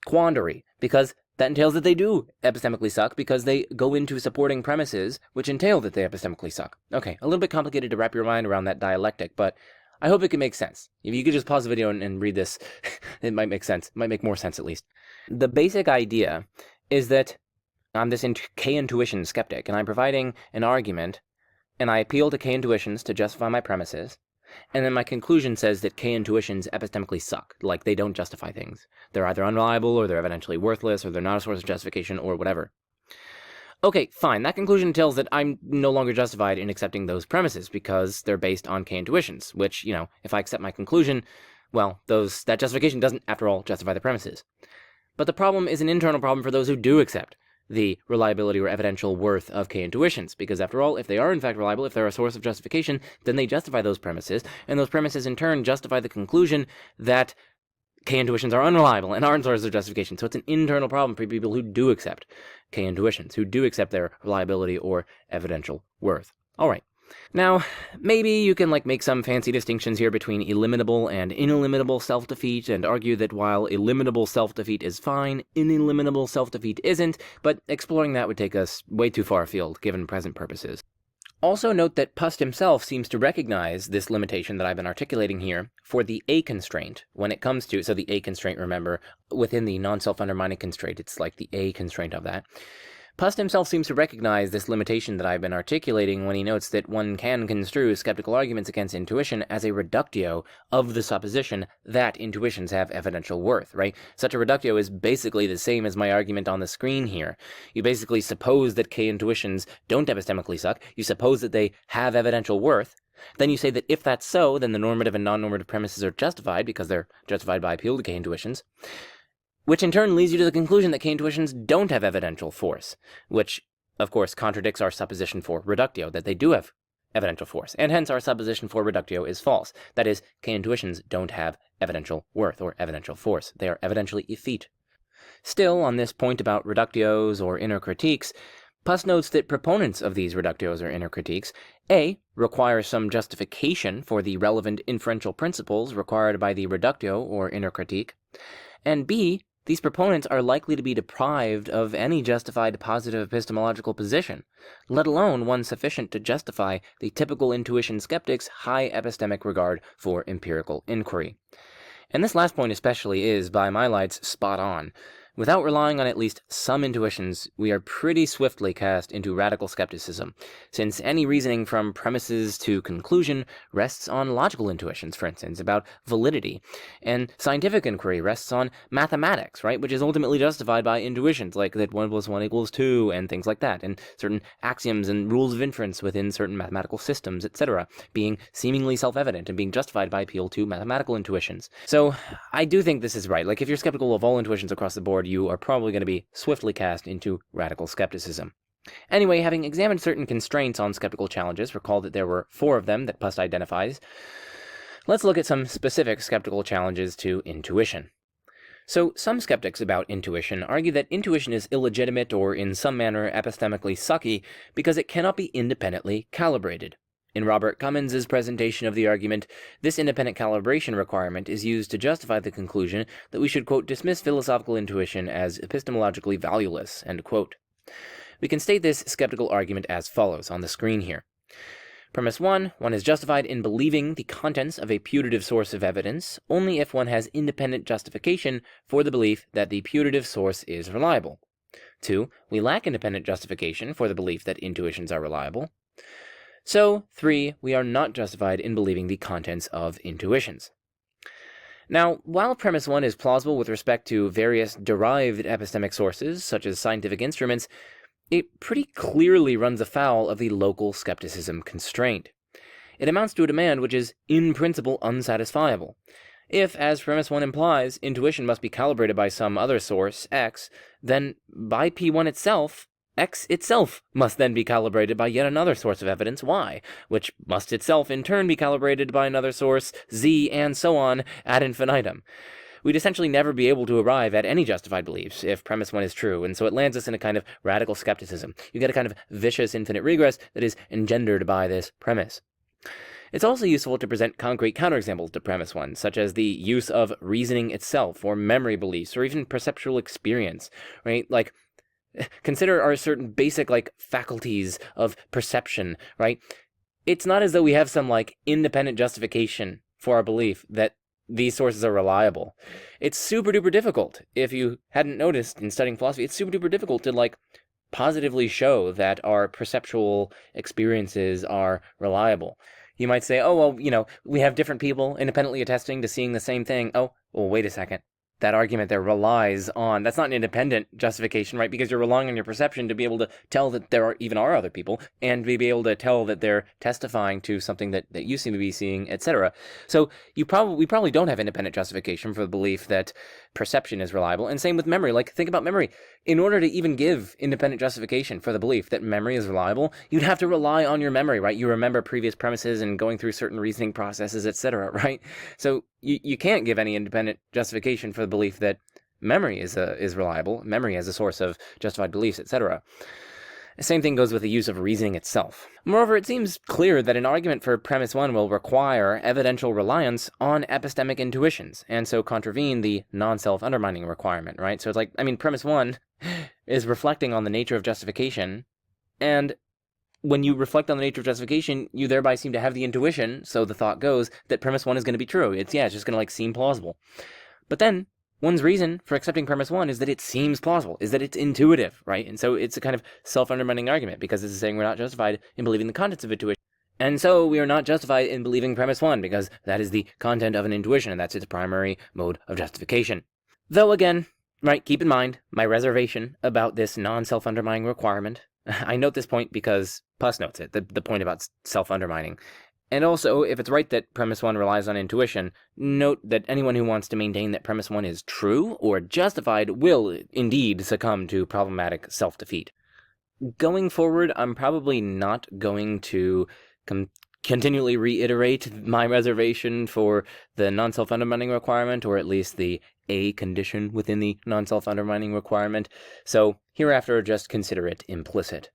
quandary, because that entails that they do epistemically suck because they go into supporting premises which entail that they epistemically suck. Okay, a little bit complicated to wrap your mind around that dialectic, but I hope it can make sense. If you could just pause the video and read this, it might make sense. It might make more sense, at least. The basic idea is that I'm this K intuition skeptic, and I'm providing an argument, and I appeal to K intuitions to justify my premises, and then my conclusion says that K intuitions epistemically suck, like they don't justify things. They're either unreliable, or they're evidentially worthless, or they're not a source of justification, or whatever. Okay, fine. That conclusion tells that I'm no longer justified in accepting those premises because they're based on K-intuitions, which, if I accept my conclusion, well, that justification doesn't, after all, justify the premises. But the problem is an internal problem for those who do accept the reliability or evidential worth of K-intuitions, because after all, if they are in fact reliable, if they're a source of justification, then they justify those premises, and those premises in turn justify the conclusion that K-intuitions are unreliable and aren't sources of justification. So it's an internal problem for people who do accept K-intuitions, who do accept their reliability or evidential worth. All right. Now, maybe you can make some fancy distinctions here between eliminable and ineliminable self-defeat and argue that while eliminable self-defeat is fine, ineliminable self-defeat isn't, but exploring that would take us way too far afield given present purposes. Also note that Pust himself seems to recognize this limitation that I've been articulating here for the A constraint when it comes to, so the A constraint, remember, within the non-self-undermining constraint, it's like the A constraint of that. Pust himself seems to recognize this limitation that I've been articulating when he notes that one can construe skeptical arguments against intuition as a reductio of the supposition that intuitions have evidential worth, right? Such a reductio is basically the same as my argument on the screen here. You basically suppose that K-intuitions don't epistemically suck, you suppose that they have evidential worth, then you say that if that's so, then the normative and non-normative premises are justified because they're justified by appeal to K-intuitions, which in turn leads you to the conclusion that K-intuitions don't have evidential force, which, of course, contradicts our supposition for reductio, that they do have evidential force, and hence our supposition for reductio is false. That is, K-intuitions don't have evidential worth or evidential force. They are evidentially effete. Still, on this point about reductios or inner critiques, Pust notes that proponents of these reductios or inner critiques, A, require some justification for the relevant inferential principles required by the reductio or inner critique, and B, these proponents are likely to be deprived of any justified positive epistemological position, let alone one sufficient to justify the typical intuition skeptic's high epistemic regard for empirical inquiry. And this last point especially is, by my lights, spot on. Without relying on at least some intuitions, we are pretty swiftly cast into radical skepticism, since any reasoning from premises to conclusion rests on logical intuitions, for instance, about validity, and scientific inquiry rests on mathematics, right, which is ultimately justified by intuitions, like that 1 + 1 = 2, and things like that, and certain axioms and rules of inference within certain mathematical systems, etc., being seemingly self-evident and being justified by appeal to mathematical intuitions. So, I do think this is right. If you're skeptical of all intuitions across the board, you are probably going to be swiftly cast into radical skepticism. Anyway, having examined certain constraints on skeptical challenges, recall that there were 4 of them that Pust identifies, let's look at some specific skeptical challenges to intuition. So, some skeptics about intuition argue that intuition is illegitimate or in some manner epistemically sucky because it cannot be independently calibrated. In Robert Cummins' presentation of the argument, this independent calibration requirement is used to justify the conclusion that we should, quote, dismiss philosophical intuition as epistemologically valueless, end quote. We can state this skeptical argument as follows on the screen here. Premise 1, one is justified in believing the contents of a putative source of evidence only if one has independent justification for the belief that the putative source is reliable. 2, we lack independent justification for the belief that intuitions are reliable. So, 3, we are not justified in believing the contents of intuitions. Now, while premise 1 is plausible with respect to various derived epistemic sources, such as scientific instruments, it pretty clearly runs afoul of the local skepticism constraint. It amounts to a demand which is, in principle, unsatisfiable. If, as premise 1 implies, intuition must be calibrated by some other source, X, then by P1 itself, X itself must then be calibrated by yet another source of evidence, Y, which must itself in turn be calibrated by another source, Z, and so on ad infinitum. We'd essentially never be able to arrive at any justified beliefs if premise 1 is true, and so it lands us in a kind of radical skepticism. You get a kind of vicious infinite regress that is engendered by this premise. It's also useful to present concrete counterexamples to premise 1, such as the use of reasoning itself, or memory beliefs, or even perceptual experience, right? Consider our certain basic, faculties of perception, right? It's not as though we have some, independent justification for our belief that these sources are reliable. It's super duper difficult. If you hadn't noticed in studying philosophy, it's super duper difficult to, positively show that our perceptual experiences are reliable. You might say, oh, well, we have different people independently attesting to seeing the same thing. Oh, well, wait a second. that argument there relies on, that's not an independent justification, right? Because you're relying on your perception to be able to tell that there are other people, and to be able to tell that they're testifying to something that you seem to be seeing, etc. So we probably don't have independent justification for the belief that perception is reliable. And same with memory. Like, think about memory. In order to even give independent justification for the belief that memory is reliable, you'd have to rely on your memory, right? You remember previous premises and going through certain reasoning processes, etc., right? So you can't give any independent justification for the belief that memory is reliable, memory as a source of justified beliefs, etc. The same thing goes with the use of reasoning itself. Moreover, it seems clear that an argument for premise 1 will require evidential reliance on epistemic intuitions, and so contravene the non-self-undermining requirement, right? So it's like, premise 1 is reflecting on the nature of justification, and when you reflect on the nature of justification, you thereby seem to have the intuition, so the thought goes, that premise 1 is going to be true. It's just going to seem plausible. But then, one's reason for accepting premise 1 is that it seems plausible, is that it's intuitive, right? And so it's a kind of self-undermining argument, because this is saying we're not justified in believing the contents of intuition. And so we are not justified in believing premise 1, because that is the content of an intuition, and that's its primary mode of justification. Though again, right, keep in mind my reservation about this non-self-undermining requirement. I note this point because Puss notes it, the point about self-undermining. And also, if it's right that premise 1 relies on intuition, note that anyone who wants to maintain that premise 1 is true or justified will indeed succumb to problematic self-defeat. Going forward, I'm probably not going to continually reiterate my reservation for the non-self-undermining requirement, or at least the A condition within the non-self-undermining requirement, so hereafter just consider it implicit.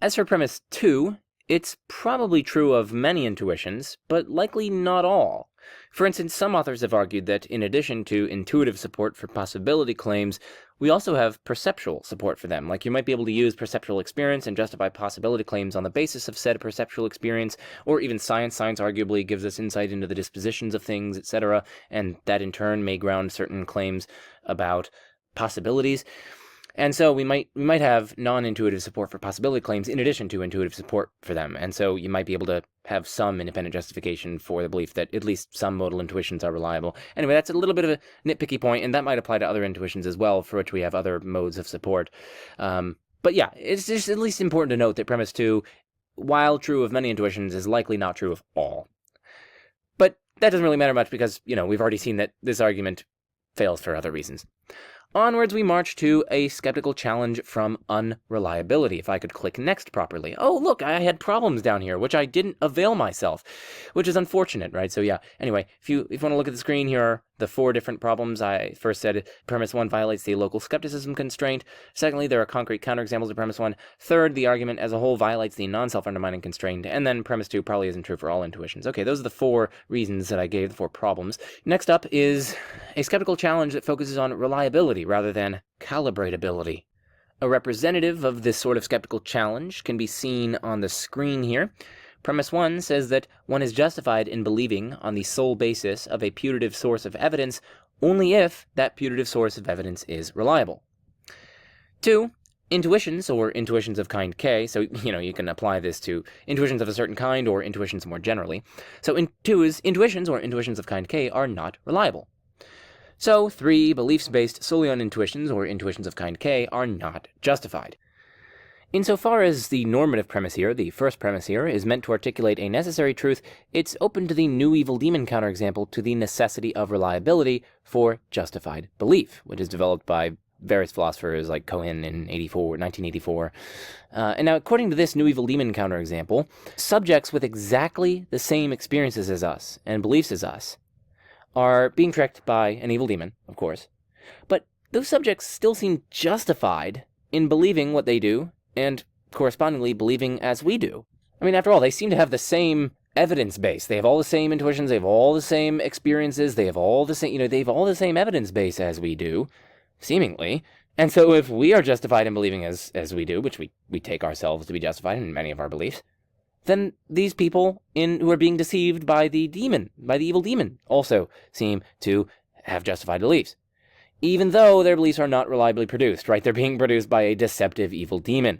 As for premise 2, it's probably true of many intuitions, but likely not all. For instance, some authors have argued that in addition to intuitive support for possibility claims, we also have perceptual support for them. Like, you might be able to use perceptual experience and justify possibility claims on the basis of said perceptual experience, or even science. Science arguably gives us insight into the dispositions of things, etc., and that in turn may ground certain claims about possibilities. And so we might have non-intuitive support for possibility claims in addition to intuitive support for them. And so you might be able to have some independent justification for the belief that at least some modal intuitions are reliable. Anyway, that's a little bit of a nitpicky point, and that might apply to other intuitions as well, for which we have other modes of support. But yeah, it's just at least important to note that premise 2, while true of many intuitions, is likely not true of all. But that doesn't really matter much because, we've already seen that this argument fails for other reasons. Onwards we march to a skeptical challenge from unreliability. If I could click next properly. Oh, look, I had problems down here, which I didn't avail myself, which is unfortunate, right? So yeah, anyway, if you want to look at the screen, here are the 4 different problems. I first said premise 1 violates the local skepticism constraint. Secondly, there are concrete counterexamples of premise 1. Third, the argument as a whole violates the non-self-undermining constraint. And then premise 2 probably isn't true for all intuitions. Okay, those are the 4 reasons that I gave, the 4 problems. Next up is a skeptical challenge that focuses on reliability rather than calibratability. A representative of this sort of skeptical challenge can be seen on the screen here. Premise 1 says that one is justified in believing on the sole basis of a putative source of evidence only if that putative source of evidence is reliable. 2. Intuitions, or intuitions of kind K, so, you can apply this to intuitions of a certain kind or intuitions more generally. So intuitions, or intuitions of kind K, are not reliable. So, 3. Beliefs based solely on intuitions, or intuitions of kind K, are not justified. Insofar as the normative premise here, the first premise here, is meant to articulate a necessary truth, it's open to the new evil demon counterexample to the necessity of reliability for justified belief, which is developed by various philosophers like Cohen in 1984. And now, according to this new evil demon counterexample, subjects with exactly the same experiences as us and beliefs as us are being tricked by an evil demon, of course, but those subjects still seem justified in believing what they do and correspondingly believing as we do. After all, they seem to have the same evidence base. They have all the same intuitions, they have all the same experiences, they have all the same, they have all the same evidence base as we do, seemingly. And so if we are justified in believing as we do, which we take ourselves to be justified in many of our beliefs, then these people who are being deceived by the evil demon, also seem to have justified beliefs. Even though their beliefs are not reliably produced, right? They're being produced by a deceptive evil demon.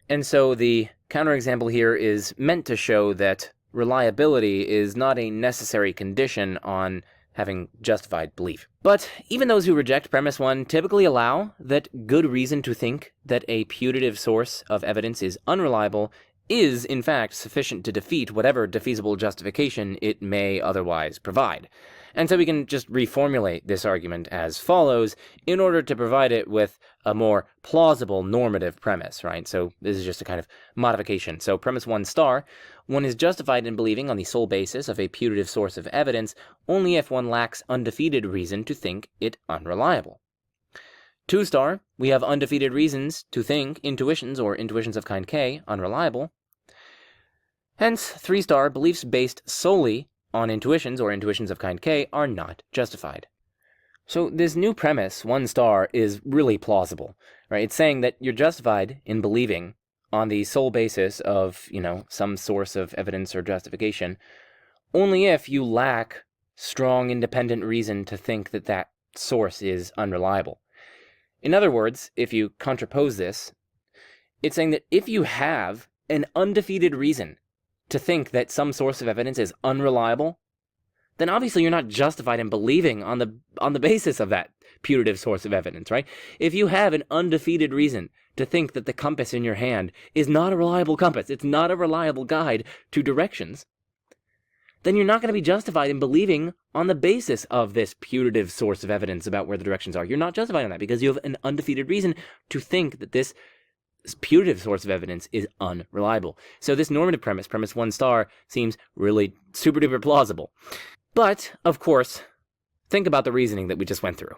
And so the counterexample here is meant to show that reliability is not a necessary condition on having justified belief. But even those who reject premise 1 typically allow that good reason to think that a putative source of evidence is unreliable is, in fact, sufficient to defeat whatever defeasible justification it may otherwise provide. And so we can just reformulate this argument as follows in order to provide it with a more plausible normative premise, right? So this is just a kind of modification. So premise 1 star, one is justified in believing on the sole basis of a putative source of evidence only if one lacks undefeated reason to think it unreliable. 2 star, we have undefeated reasons to think intuitions or intuitions of kind K unreliable. Hence, 3 star, beliefs based solely on intuitions or intuitions of kind K are not justified. So this new premise, 1 star, is really plausible, right? It's saying that you're justified in believing on the sole basis of, some source of evidence or justification, only if you lack strong independent reason to think that that source is unreliable. In other words, if you contrapose this, it's saying that if you have an undefeated reason to think that some source of evidence is unreliable, then obviously you're not justified in believing on the basis of that putative source of evidence, right? If you have an undefeated reason to think that the compass in your hand is not a reliable compass, it's not a reliable guide to directions, then you're not going to be justified in believing on the basis of this putative source of evidence about where the directions are. You're not justified on that because you have an undefeated reason to think that this putative source of evidence is unreliable. So this normative premise, premise 1 star, seems really super duper plausible. But, of course, think about the reasoning that we just went through.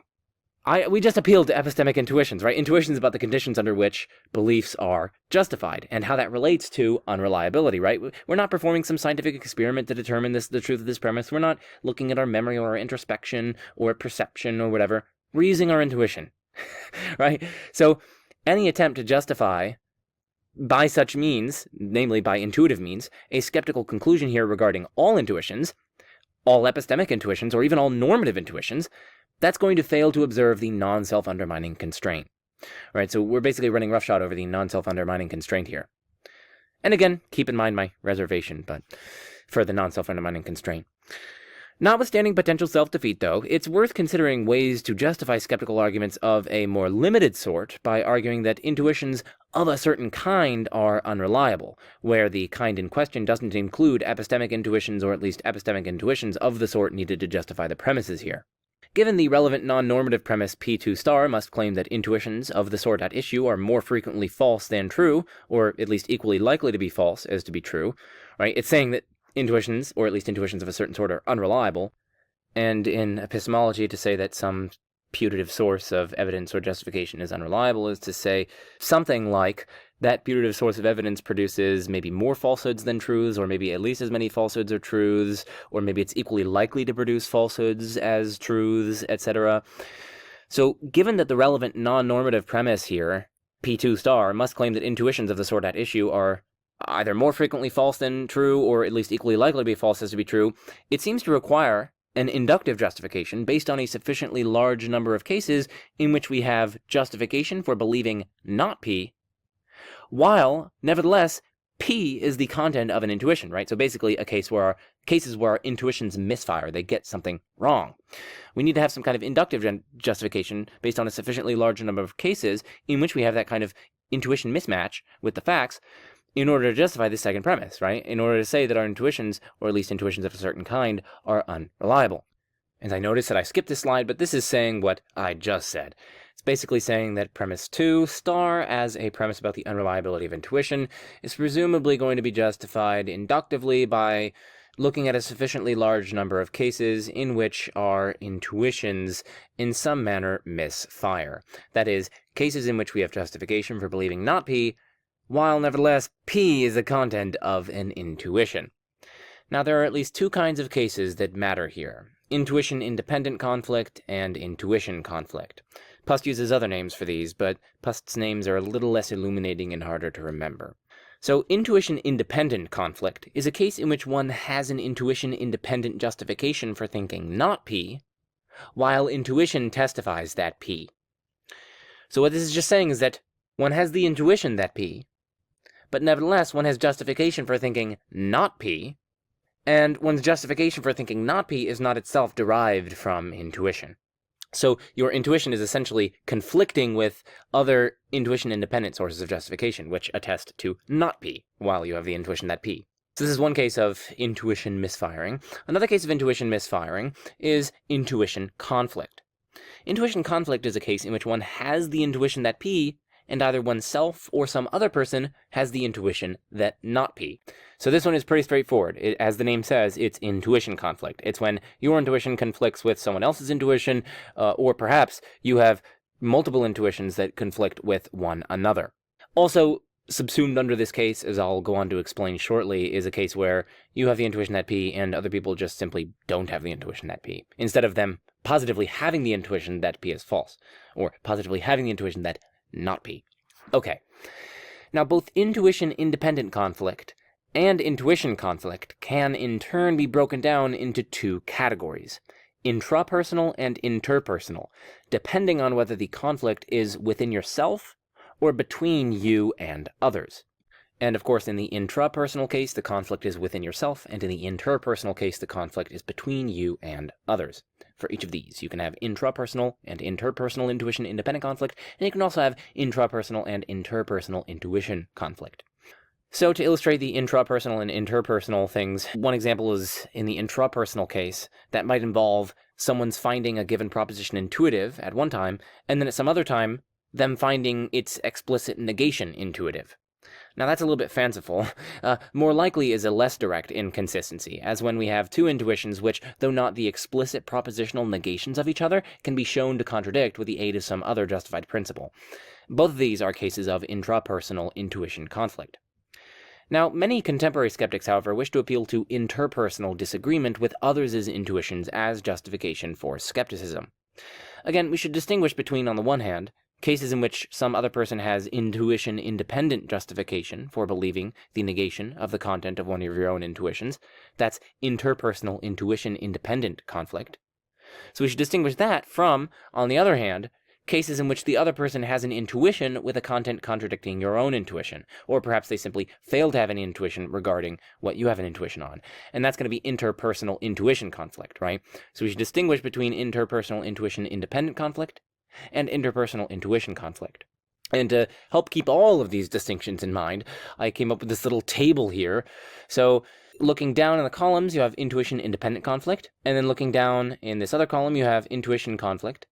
We just appealed to epistemic intuitions, right? Intuitions about the conditions under which beliefs are justified and how that relates to unreliability, right? We're not performing some scientific experiment to determine the truth of this premise. We're not looking at our memory or our introspection or perception or whatever. We're using our intuition, right? So any attempt to justify by such means, namely by intuitive means, a skeptical conclusion here regarding all intuitions, all epistemic intuitions, or even all normative intuitions, that's going to fail to observe the non-self-undermining constraint. Right, so we're basically running roughshod over the non-self-undermining constraint here. And again, keep in mind my reservation, but for the non-self-undermining constraint. Notwithstanding potential self-defeat, though, it's worth considering ways to justify skeptical arguments of a more limited sort by arguing that intuitions of a certain kind are unreliable, where the kind in question doesn't include epistemic intuitions, or at least epistemic intuitions of the sort needed to justify the premises here. Given the relevant non-normative premise P2 star must claim that intuitions of the sort at issue are more frequently false than true, or at least equally likely to be false as to be true, right? It's saying that intuitions, or at least intuitions of a certain sort, are unreliable, and in epistemology to say that some putative source of evidence or justification is unreliable is to say something like that putative source of evidence produces maybe more falsehoods than truths, or maybe at least as many falsehoods or truths, or maybe it's equally likely to produce falsehoods as truths, etc. So given that the relevant non-normative premise here, P2 star, must claim that intuitions of the sort at issue are either more frequently false than true, or at least equally likely to be false as to be true, it seems to require an inductive justification based on a sufficiently large number of cases in which we have justification for believing not P, while, nevertheless, P is the content of an intuition, right? So basically cases where our intuitions misfire, they get something wrong. We need to have some kind of inductive justification based on a sufficiently large number of cases in which we have that kind of intuition mismatch with the facts in order to justify this second premise, right? In order to say that our intuitions, or at least intuitions of a certain kind, are unreliable. And I noticed that I skipped this slide, but this is saying what I just said. It's basically saying that premise 2 star, as a premise about the unreliability of intuition, is presumably going to be justified inductively by looking at a sufficiently large number of cases in which our intuitions in some manner misfire. That is, cases in which we have justification for believing not P, while nevertheless P is the content of an intuition. Now there are at least two kinds of cases that matter here: intuition-independent conflict and intuition conflict. Pust uses other names for these, but Pust's names are a little less illuminating and harder to remember. So intuition-independent conflict is a case in which one has an intuition-independent justification for thinking not P, while intuition testifies that P. So what this is just saying is that one has the intuition that P, but nevertheless one has justification for thinking not P, And one's justification for thinking not P is not itself derived from intuition. So your intuition is essentially conflicting with other intuition-independent sources of justification, which attest to not P, while you have the intuition that P. So this is one case of intuition misfiring. Another case of intuition misfiring is intuition conflict. Intuition conflict is a case in which one has the intuition that P, and either oneself or some other person has the intuition that not P. So this one is pretty straightforward. As the name says, it's intuition conflict. It's when your intuition conflicts with someone else's intuition, or perhaps you have multiple intuitions that conflict with one another. Also, subsumed under this case, as I'll go on to explain shortly, is a case where you have the intuition that P and other people just simply don't have the intuition that P, instead of them positively having the intuition that P is false, or positively having the intuition that not P. Okay. Now, both intuition-independent conflict and intuition conflict can in turn be broken down into two categories, intrapersonal and interpersonal, depending on whether the conflict is within yourself or between you and others. And of course, in the intrapersonal case, the conflict is within yourself, and in the interpersonal case, the conflict is between you and others. For each of these, you can have intrapersonal and interpersonal intuition-independent conflict, and you can also have intrapersonal and interpersonal intuition conflict. So to illustrate the intrapersonal and interpersonal things, one example is in the intrapersonal case, that might involve someone's finding a given proposition intuitive at one time, and then at some other time, them finding its explicit negation intuitive. Now that's a little bit fanciful. More likely is a less direct inconsistency, as when we have two intuitions which, though not the explicit propositional negations of each other, can be shown to contradict with the aid of some other justified principle. Both of these are cases of intrapersonal intuition conflict. Now, many contemporary skeptics, however, wish to appeal to interpersonal disagreement with others' intuitions as justification for skepticism. Again, we should distinguish between, on the one hand, cases in which some other person has intuition-independent justification for believing the negation of the content of one of your own intuitions. That's interpersonal intuition-independent conflict. So we should distinguish that from, on the other hand, cases in which the other person has an intuition with a content contradicting your own intuition, or perhaps they simply fail to have any intuition regarding what you have an intuition on. And that's going to be interpersonal intuition conflict, right? So we should distinguish between interpersonal intuition-independent conflict and interpersonal intuition conflict. And to help keep all of these distinctions in mind, I came up with this little table here. So looking down in the columns, you have intuition-independent conflict, and then looking down in this other column, you have intuition conflict,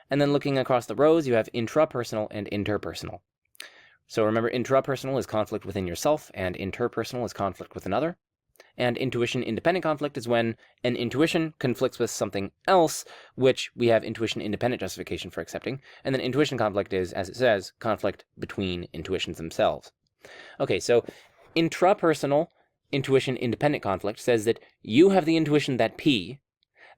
and then looking across the rows, you have intrapersonal and interpersonal. So remember, intrapersonal is conflict within yourself, and interpersonal is conflict with another. And intuition-independent conflict is when an intuition conflicts with something else, which we have intuition-independent justification for accepting. And then intuition conflict is, as it says, conflict between intuitions themselves. Okay, so intrapersonal intuition-independent conflict says that you have the intuition that P,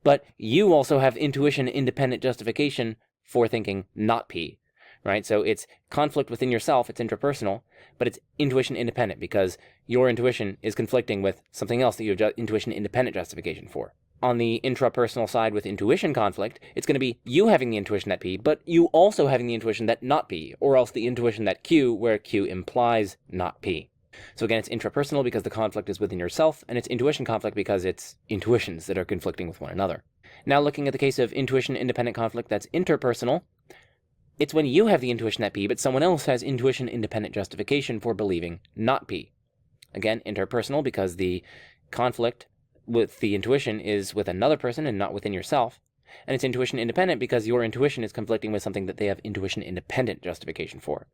but you also have intuition-independent justification for thinking not P. Right? So it's conflict within yourself, it's intrapersonal, but it's intuition-independent because your intuition is conflicting with something else that you have intuition-independent justification for. On the intrapersonal side with intuition conflict, it's going to be you having the intuition that P, but you also having the intuition that not P, or else the intuition that Q, where Q implies not P. So again, it's intrapersonal because the conflict is within yourself, and it's intuition conflict because it's intuitions that are conflicting with one another. Now looking at the case of intuition-independent conflict that's interpersonal, it's when you have the intuition that P, but someone else has intuition-independent justification for believing not P. Again, interpersonal because the conflict with the intuition is with another person and not within yourself. And it's intuition-independent because your intuition is conflicting with something that they have intuition-independent justification for.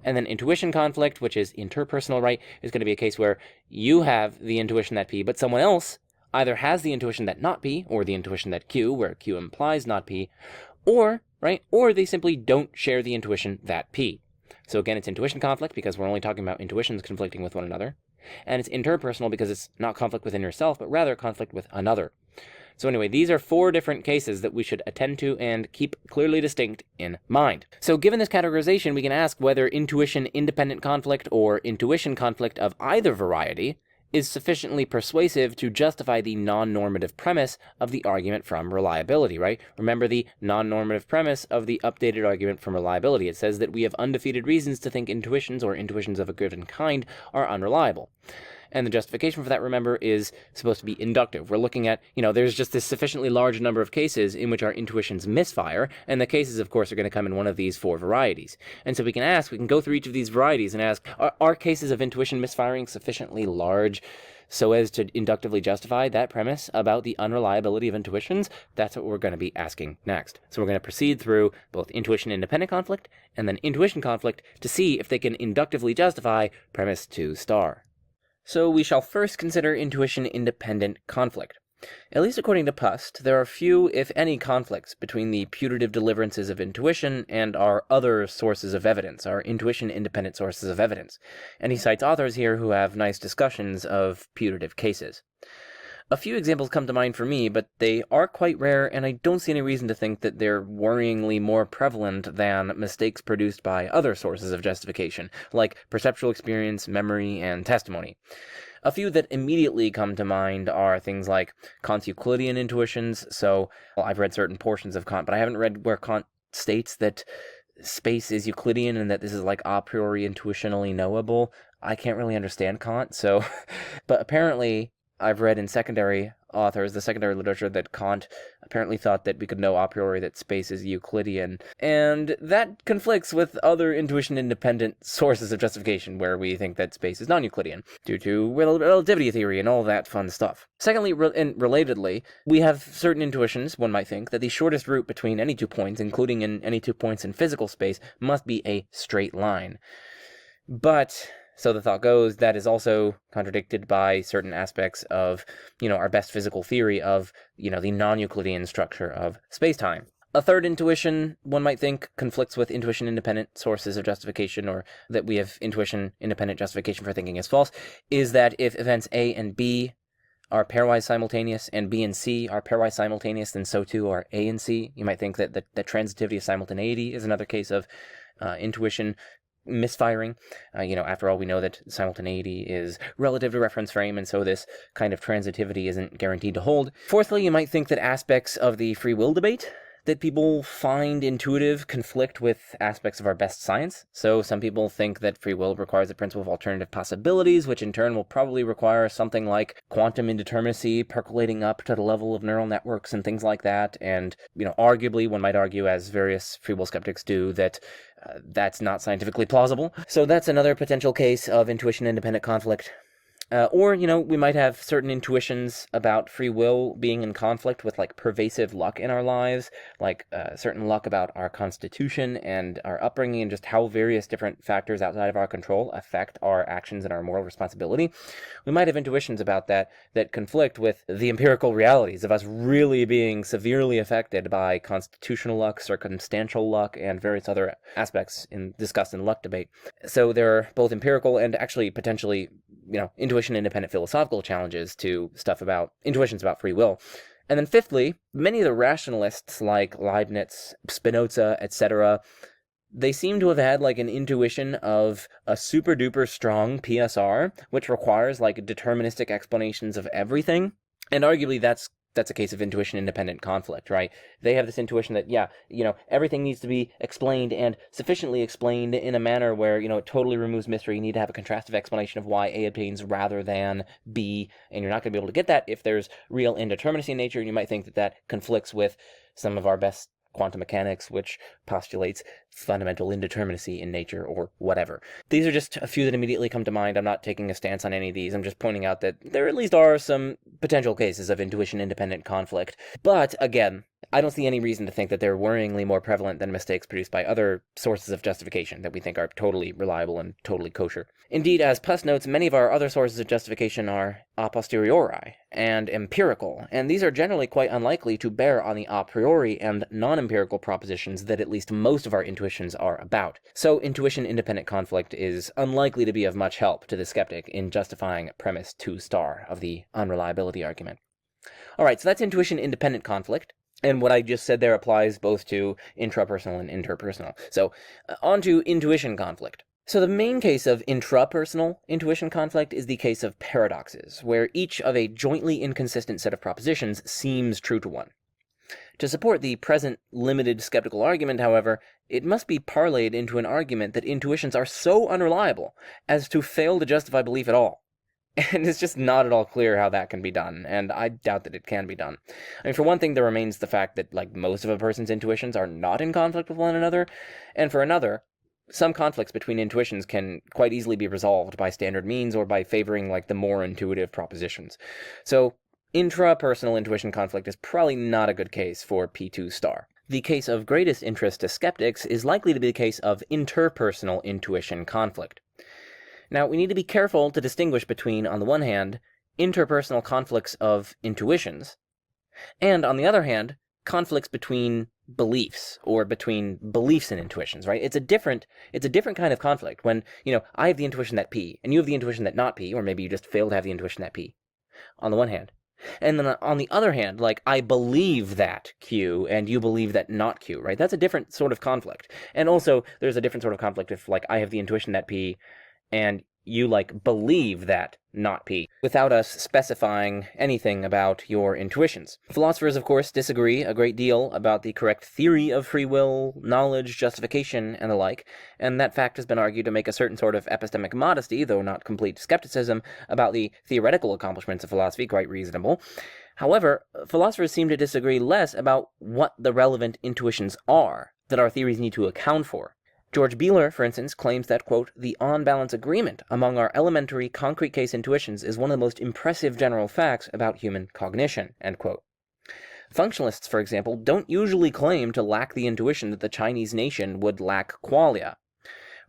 And then intuition conflict, which is interpersonal, right, is going to be a case where you have the intuition that P, but someone else either has the intuition that not P, or the intuition that Q, where Q implies not P, or they simply don't share the intuition that P. So again, it's intuition conflict because we're only talking about intuitions conflicting with one another. And it's interpersonal because it's not conflict within yourself, but rather conflict with another. So anyway, these are 4 different cases that we should attend to and keep clearly distinct in mind. So given this categorization, we can ask whether intuition-independent conflict or intuition conflict of either variety is sufficiently persuasive to justify the non-normative premise of the argument from reliability, right? Remember the non-normative premise of the updated argument from reliability. It says that we have undefeated reasons to think intuitions or intuitions of a given kind are unreliable. And the justification for that, remember, is supposed to be inductive. We're looking at, there's just this sufficiently large number of cases in which our intuitions misfire, and the cases, of course, are going to come in one of these 4 varieties. And so we can go through each of these varieties and ask, are cases of intuition misfiring sufficiently large so as to inductively justify that premise about the unreliability of intuitions? That's what we're going to be asking next. So we're going to proceed through both intuition-independent conflict and then intuition conflict to see if they can inductively justify premise 2 star. So we shall first consider intuition-independent conflict. At least according to Pust, there are few, if any, conflicts between the putative deliverances of intuition and our other sources of evidence, our intuition-independent sources of evidence. And he cites authors here who have nice discussions of putative cases. A few examples come to mind for me, but they are quite rare, and I don't see any reason to think that they're worryingly more prevalent than mistakes produced by other sources of justification, like perceptual experience, memory, and testimony. A few that immediately come to mind are things like Kant's Euclidean intuitions. So, I've read certain portions of Kant, but I haven't read where Kant states that space is Euclidean and that this is like a priori intuitionally knowable. I can't really understand Kant, so... But apparently, I've read in secondary authors, the secondary literature, that Kant apparently thought that we could know a priori that space is Euclidean. And that conflicts with other intuition-independent sources of justification, where we think that space is non-Euclidean, due to relativity theory and all that fun stuff. Secondly, and relatedly, we have certain intuitions, one might think, that the shortest route between any 2 points, including in any 2 points in physical space, must be a straight line. But... so the thought goes, that is also contradicted by certain aspects of, our best physical theory of, the non-Euclidean structure of space-time. A third intuition, one might think, conflicts with intuition-independent sources of justification, or that we have intuition-independent justification for thinking is false, is that if events A and B are pairwise simultaneous, and B and C are pairwise simultaneous, then so too are A and C. You might think that the transitivity of simultaneity is another case of intuition misfiring. After all, we know that simultaneity is relative to reference frame, and so this kind of transitivity isn't guaranteed to hold. Fourthly, you might think that aspects of the free will debate that people find intuitive conflict with aspects of our best science. So some people think that free will requires the principle of alternative possibilities, which in turn will probably require something like quantum indeterminacy percolating up to the level of neural networks and things like that. And, arguably, one might argue, as various free will skeptics do, that that's not scientifically plausible. So that's another potential case of intuition-independent conflict. Or, we might have certain intuitions about free will being in conflict with, pervasive luck in our lives, certain luck about our constitution and our upbringing and just how various different factors outside of our control affect our actions and our moral responsibility. We might have intuitions about that conflict with the empirical realities of us really being severely affected by constitutional luck, circumstantial luck, and various other aspects discussed in luck debate. So there are both empirical and actually potentially intuition-independent philosophical challenges to intuitions about free will. And then fifthly, many of the rationalists like Leibniz, Spinoza, etc., they seem to have had an intuition of a super-duper strong PSR, which requires deterministic explanations of everything. And arguably that's a case of intuition-independent conflict, right? They have this intuition that, everything needs to be explained and sufficiently explained in a manner where, it totally removes mystery. You need to have a contrastive explanation of why A obtains rather than B, and you're not going to be able to get that if there's real indeterminacy in nature, and you might think that conflicts with some of our best quantum mechanics, which postulates fundamental indeterminacy in nature or whatever. These are just a few that immediately come to mind. I'm not taking a stance on any of these. I'm just pointing out that there at least are some potential cases of intuition-independent conflict. But, again, I don't see any reason to think that they're worryingly more prevalent than mistakes produced by other sources of justification that we think are totally reliable and totally kosher. Indeed, as Puss notes, many of our other sources of justification are a posteriori and empirical, and these are generally quite unlikely to bear on the a priori and non-empirical propositions that at least most of our intuitions are about. So intuition-independent conflict is unlikely to be of much help to the skeptic in justifying premise 2 star of the unreliability argument. Alright, so that's intuition-independent conflict. And what I just said there applies both to intrapersonal and interpersonal. So, on to intuition conflict. So the main case of intrapersonal intuition conflict is the case of paradoxes, where each of a jointly inconsistent set of propositions seems true to one. To support the present limited skeptical argument, however, it must be parlayed into an argument that intuitions are so unreliable as to fail to justify belief at all. And it's just not at all clear how that can be done, and I doubt that it can be done. I mean, for one thing, there remains the fact that, like, most of a person's intuitions are not in conflict with one another, and for another, some conflicts between intuitions can quite easily be resolved by standard means or by favoring, like, the more intuitive propositions. So, intrapersonal intuition conflict is probably not a good case for P2 star. The case of greatest interest to skeptics is likely to be the case of interpersonal intuition conflict. Now, we need to be careful to distinguish between, on the one hand, interpersonal conflicts of intuitions, and, on the other hand, conflicts between beliefs, or between beliefs and intuitions, right? It's a different kind of conflict when, I have the intuition that P, and you have the intuition that not P, or maybe you just fail to have the intuition that P, on the one hand. And then on the other hand, like, I believe that Q, and you believe that not Q, right? That's a different sort of conflict. And also, there's a different sort of conflict if, like, I have the intuition that P, and you, like, believe that not P, without us specifying anything about your intuitions. Philosophers, of course, disagree a great deal about the correct theory of free will, knowledge, justification, and the like, and that fact has been argued to make a certain sort of epistemic modesty, though not complete skepticism, about the theoretical accomplishments of philosophy quite reasonable. However, philosophers seem to disagree less about what the relevant intuitions are that our theories need to account for. George Beeler, for instance, claims that, quote, the on-balance agreement among our elementary concrete case intuitions is one of the most impressive general facts about human cognition, end quote. Functionalists, for example, don't usually claim to lack the intuition that the Chinese nation would lack qualia.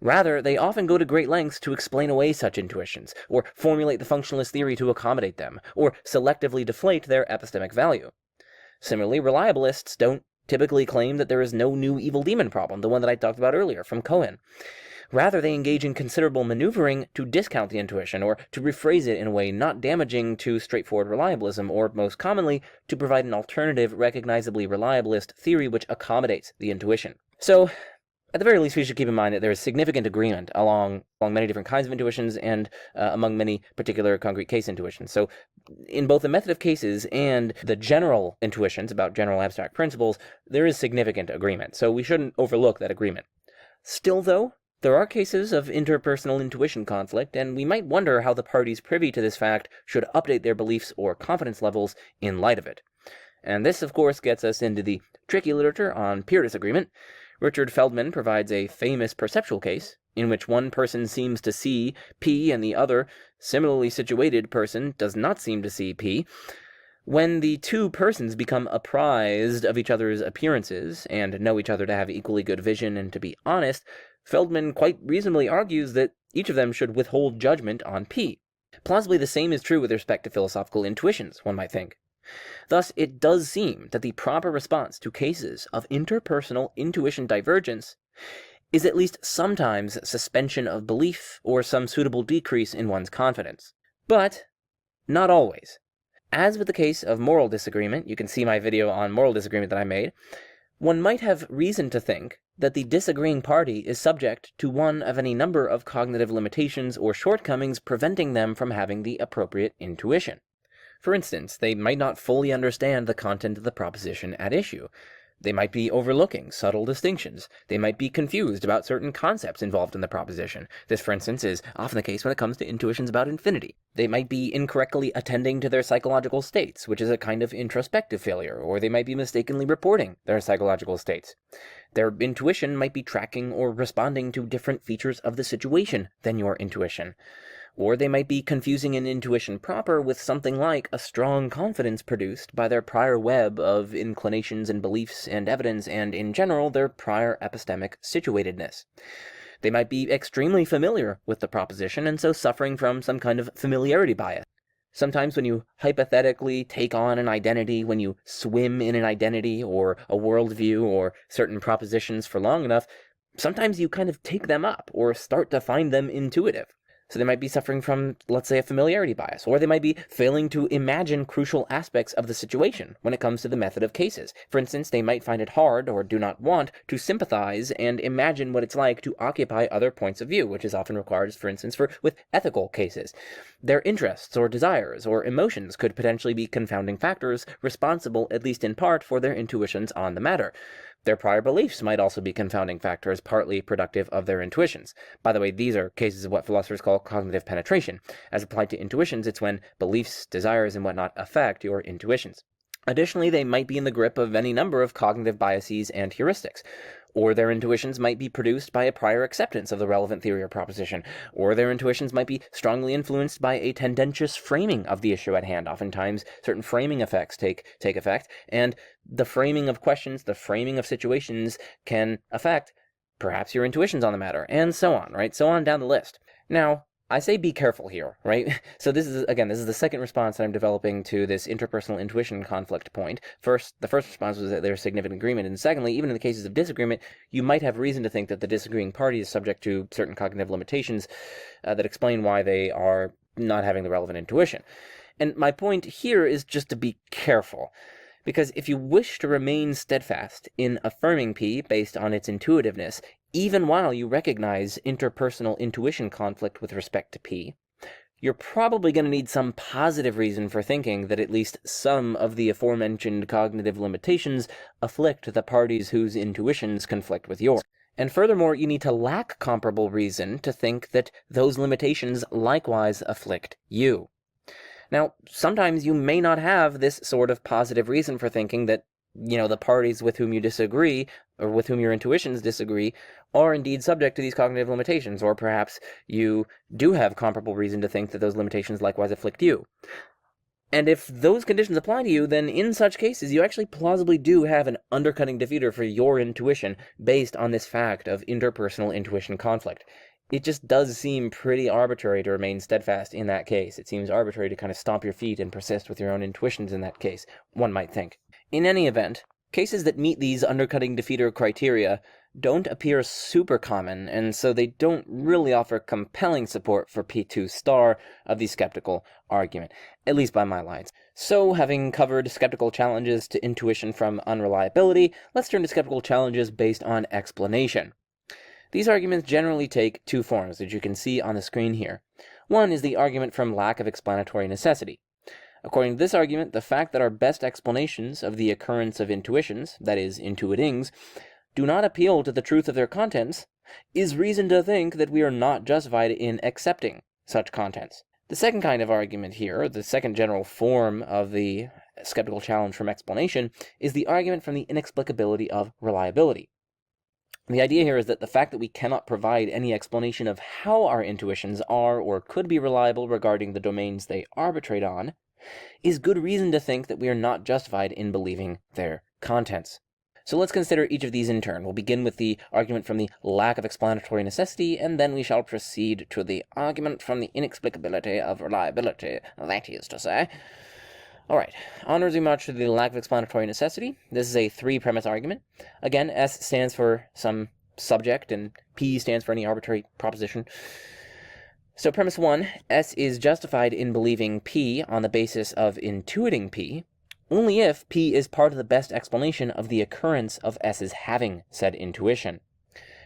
Rather, they often go to great lengths to explain away such intuitions, or formulate the functionalist theory to accommodate them, or selectively deflate their epistemic value. Similarly, reliabilists don't typically claim that there is no new evil demon problem, the one that I talked about earlier from Cohen. Rather, they engage in considerable maneuvering to discount the intuition, or to rephrase it in a way not damaging to straightforward reliabilism, or, most commonly, to provide an alternative, recognizably reliabilist theory which accommodates the intuition. So, at the very least, we should keep in mind that there is significant agreement along many different kinds of intuitions and among many particular concrete case intuitions. So, in both the method of cases and the general intuitions about general abstract principles, there is significant agreement. So we shouldn't overlook that agreement. Still, though, there are cases of interpersonal intuition conflict, and we might wonder how the parties privy to this fact should update their beliefs or confidence levels in light of it. And this, of course, gets us into the tricky literature on peer disagreement. Richard Feldman provides a famous perceptual case in which one person seems to see P and the other, similarly situated person does not seem to see P. When the two persons become apprised of each other's appearances and know each other to have equally good vision and to be honest, Feldman quite reasonably argues that each of them should withhold judgment on P. Plausibly the same is true with respect to philosophical intuitions, one might think. Thus, it does seem that the proper response to cases of interpersonal intuition divergence is at least sometimes suspension of belief or some suitable decrease in one's confidence. But not always. As with the case of moral disagreement, you can see my video on moral disagreement that I made, one might have reason to think that the disagreeing party is subject to one of any number of cognitive limitations or shortcomings preventing them from having the appropriate intuition. For instance, they might not fully understand the content of the proposition at issue. They might be overlooking subtle distinctions. They might be confused about certain concepts involved in the proposition. This, for instance, is often the case when it comes to intuitions about infinity. They might be incorrectly attending to their psychological states, which is a kind of introspective failure, or they might be mistakenly reporting their psychological states. Their intuition might be tracking or responding to different features of the situation than your intuition. Or they might be confusing an intuition proper with something like a strong confidence produced by their prior web of inclinations and beliefs and evidence and, in general, their prior epistemic situatedness. They might be extremely familiar with the proposition and so suffering from some kind of familiarity bias. Sometimes when you hypothetically take on an identity, when you swim in an identity or a worldview or certain propositions for long enough, sometimes you kind of take them up or start to find them intuitive. So they might be suffering from, let's say, a familiarity bias, or they might be failing to imagine crucial aspects of the situation when it comes to the method of cases. For instance, they might find it hard, or do not want, to sympathize and imagine what it's like to occupy other points of view, which is often required, for instance, with ethical cases. Their interests, or desires, or emotions could potentially be confounding factors responsible, at least in part, for their intuitions on the matter. Their prior beliefs might also be confounding factors, partly productive of their intuitions. By the way, these are cases of what philosophers call cognitive penetration. As applied to intuitions, it's when beliefs, desires, and whatnot affect your intuitions. Additionally, they might be in the grip of any number of cognitive biases and heuristics. Or their intuitions might be produced by a prior acceptance of the relevant theory or proposition. Or their intuitions might be strongly influenced by a tendentious framing of the issue at hand. Oftentimes, certain framing effects take effect, and the framing of questions, the framing of situations can affect perhaps your intuitions on the matter, and so on, right? So on down the list. Now, I say be careful here, right? So this is the second response that I'm developing to this interpersonal intuition conflict point. The first response was that there's significant agreement, and secondly, even in the cases of disagreement, you might have reason to think that the disagreeing party is subject to certain cognitive limitations that explain why they are not having the relevant intuition. And my point here is just to be careful. Because if you wish to remain steadfast in affirming P based on its intuitiveness, even while you recognize interpersonal intuition conflict with respect to P, you're probably going to need some positive reason for thinking that at least some of the aforementioned cognitive limitations afflict the parties whose intuitions conflict with yours. And furthermore, you need to lack comparable reason to think that those limitations likewise afflict you. Now, sometimes you may not have this sort of positive reason for thinking that, the parties with whom you disagree, or with whom your intuitions disagree, are indeed subject to these cognitive limitations, or perhaps you do have comparable reason to think that those limitations likewise afflict you. And if those conditions apply to you, then in such cases, you actually plausibly do have an undercutting defeater for your intuition based on this fact of interpersonal intuition conflict. It just does seem pretty arbitrary to remain steadfast in that case. It seems arbitrary to kind of stomp your feet and persist with your own intuitions in that case, one might think. In any event, cases that meet these undercutting defeater criteria don't appear super common, and so they don't really offer compelling support for P2 star of the skeptical argument, at least by my lines. So, having covered skeptical challenges to intuition from unreliability, let's turn to skeptical challenges based on explanation. These arguments generally take two forms, as you can see on the screen here. One is the argument from lack of explanatory necessity. According to this argument, the fact that our best explanations of the occurrence of intuitions, that is, intuitings, do not appeal to the truth of their contents, is reason to think that we are not justified in accepting such contents. The second kind of argument here, the second general form of the skeptical challenge from explanation, is the argument from the inexplicability of reliability. The idea here is that the fact that we cannot provide any explanation of how our intuitions are or could be reliable regarding the domains they arbitrate on is good reason to think that we are not justified in believing their contents. So let's consider each of these in turn. We'll begin with the argument from the lack of explanatory necessity, and then we shall proceed to the argument from the inexplicability of reliability, that is to say. Alright, onwards we march to the lack of explanatory necessity. This is a three-premise argument. Again, S stands for some subject, and P stands for any arbitrary proposition. So premise 1, S is justified in believing P on the basis of intuiting P, only if P is part of the best explanation of the occurrence of S's having said intuition.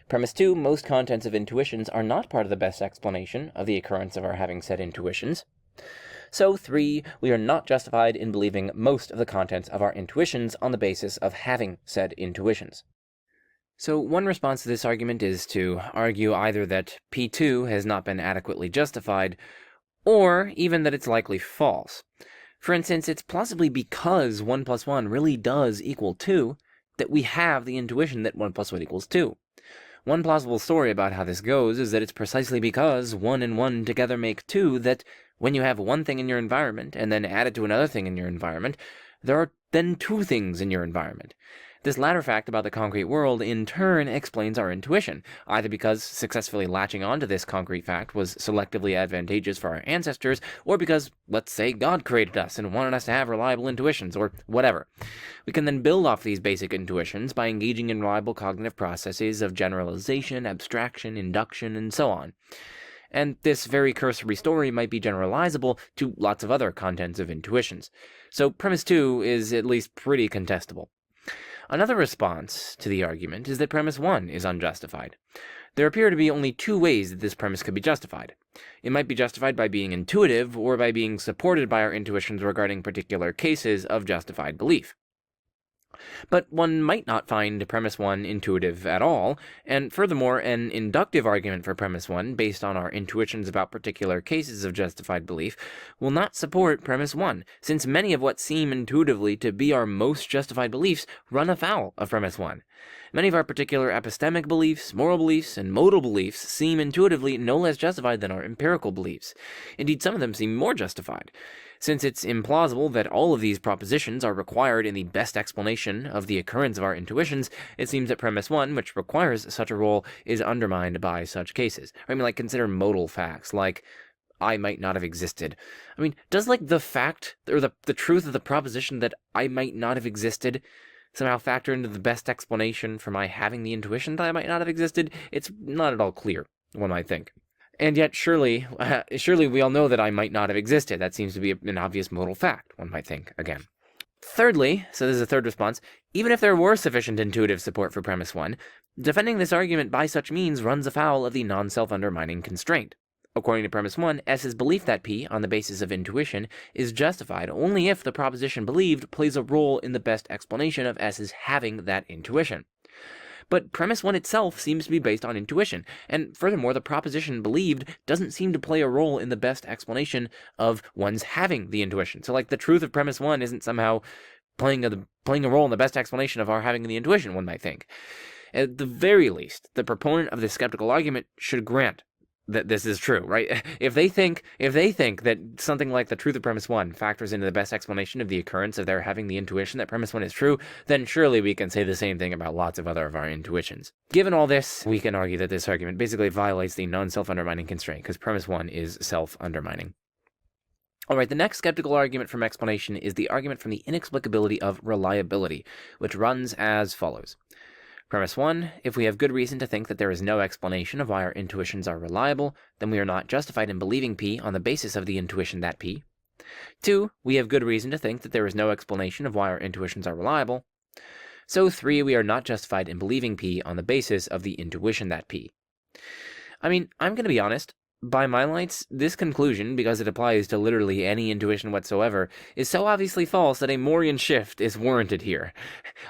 Premise 2, most contents of intuitions are not part of the best explanation of the occurrence of our having said intuitions. So 3, we are not justified in believing most of the contents of our intuitions on the basis of having said intuitions. So one response to this argument is to argue either that P2 has not been adequately justified, or even that it's likely false. For instance, it's possibly because 1 plus 1 really does equal 2 that we have the intuition that 1 plus 1 equals 2. One plausible story about how this goes is that it's precisely because 1 and 1 together make 2 that when you have one thing in your environment and then add it to another thing in your environment, there are then two things in your environment. This latter fact about the concrete world in turn explains our intuition, either because successfully latching onto this concrete fact was selectively advantageous for our ancestors, or because, let's say, God created us and wanted us to have reliable intuitions, or whatever. We can then build off these basic intuitions by engaging in reliable cognitive processes of generalization, abstraction, induction, and so on. And this very cursory story might be generalizable to lots of other contents of intuitions. So premise 2 is at least pretty contestable. Another response to the argument is that premise 1 is unjustified. There appear to be only two ways that this premise could be justified. It might be justified by being intuitive, or by being supported by our intuitions regarding particular cases of justified belief. But one might not find premise 1 intuitive at all, and furthermore, an inductive argument for premise 1, based on our intuitions about particular cases of justified belief, will not support premise 1, since many of what seem intuitively to be our most justified beliefs run afoul of premise 1. Many of our particular epistemic beliefs, moral beliefs, and modal beliefs seem intuitively no less justified than our empirical beliefs. Indeed, some of them seem more justified. Since it's implausible that all of these propositions are required in the best explanation of the occurrence of our intuitions, it seems that premise 1, which requires such a role, is undermined by such cases. I mean, consider modal facts, like I might not have existed. I mean, does, the fact, or the truth of the proposition that I might not have existed somehow factor into the best explanation for my having the intuition that I might not have existed? It's not at all clear, one might think. And yet, surely we all know that I might not have existed. That seems to be an obvious modal fact, one might think, again. Thirdly, so this is a third response, even if there were sufficient intuitive support for premise 1, defending this argument by such means runs afoul of the non-self-undermining constraint. According to premise 1, S's belief that P, on the basis of intuition, is justified only if the proposition believed plays a role in the best explanation of S's having that intuition. But premise 1 itself seems to be based on intuition, and furthermore, the proposition believed doesn't seem to play a role in the best explanation of one's having the intuition. So, the truth of premise 1 isn't somehow playing a role in the best explanation of our having the intuition, one might think. At the very least, the proponent of this skeptical argument should grant that this is true, right? If they think that something like the truth of premise 1 factors into the best explanation of the occurrence of their having the intuition that premise 1 is true, then surely we can say the same thing about lots of other of our intuitions. Given all this, we can argue that this argument basically violates the non-self-undermining constraint, because premise 1 is self-undermining. Alright, the next skeptical argument from explanation is the argument from the inexplicability of reliability, which runs as follows. Premise 1, if we have good reason to think that there is no explanation of why our intuitions are reliable, then we are not justified in believing P on the basis of the intuition that P. 2, we have good reason to think that there is no explanation of why our intuitions are reliable. So 3, we are not justified in believing P on the basis of the intuition that P. I mean, I'm going to be honest. By my lights, this conclusion, because it applies to literally any intuition whatsoever, is so obviously false that a Morian shift is warranted here.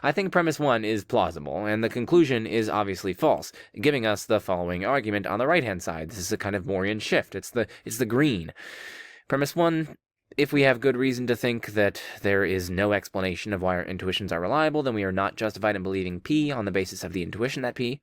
I think premise 1 is plausible, and the conclusion is obviously false, giving us the following argument on the right-hand side. This is a kind of Morian shift. It's the green. Premise 1, if we have good reason to think that there is no explanation of why our intuitions are reliable, then we are not justified in believing P on the basis of the intuition that P.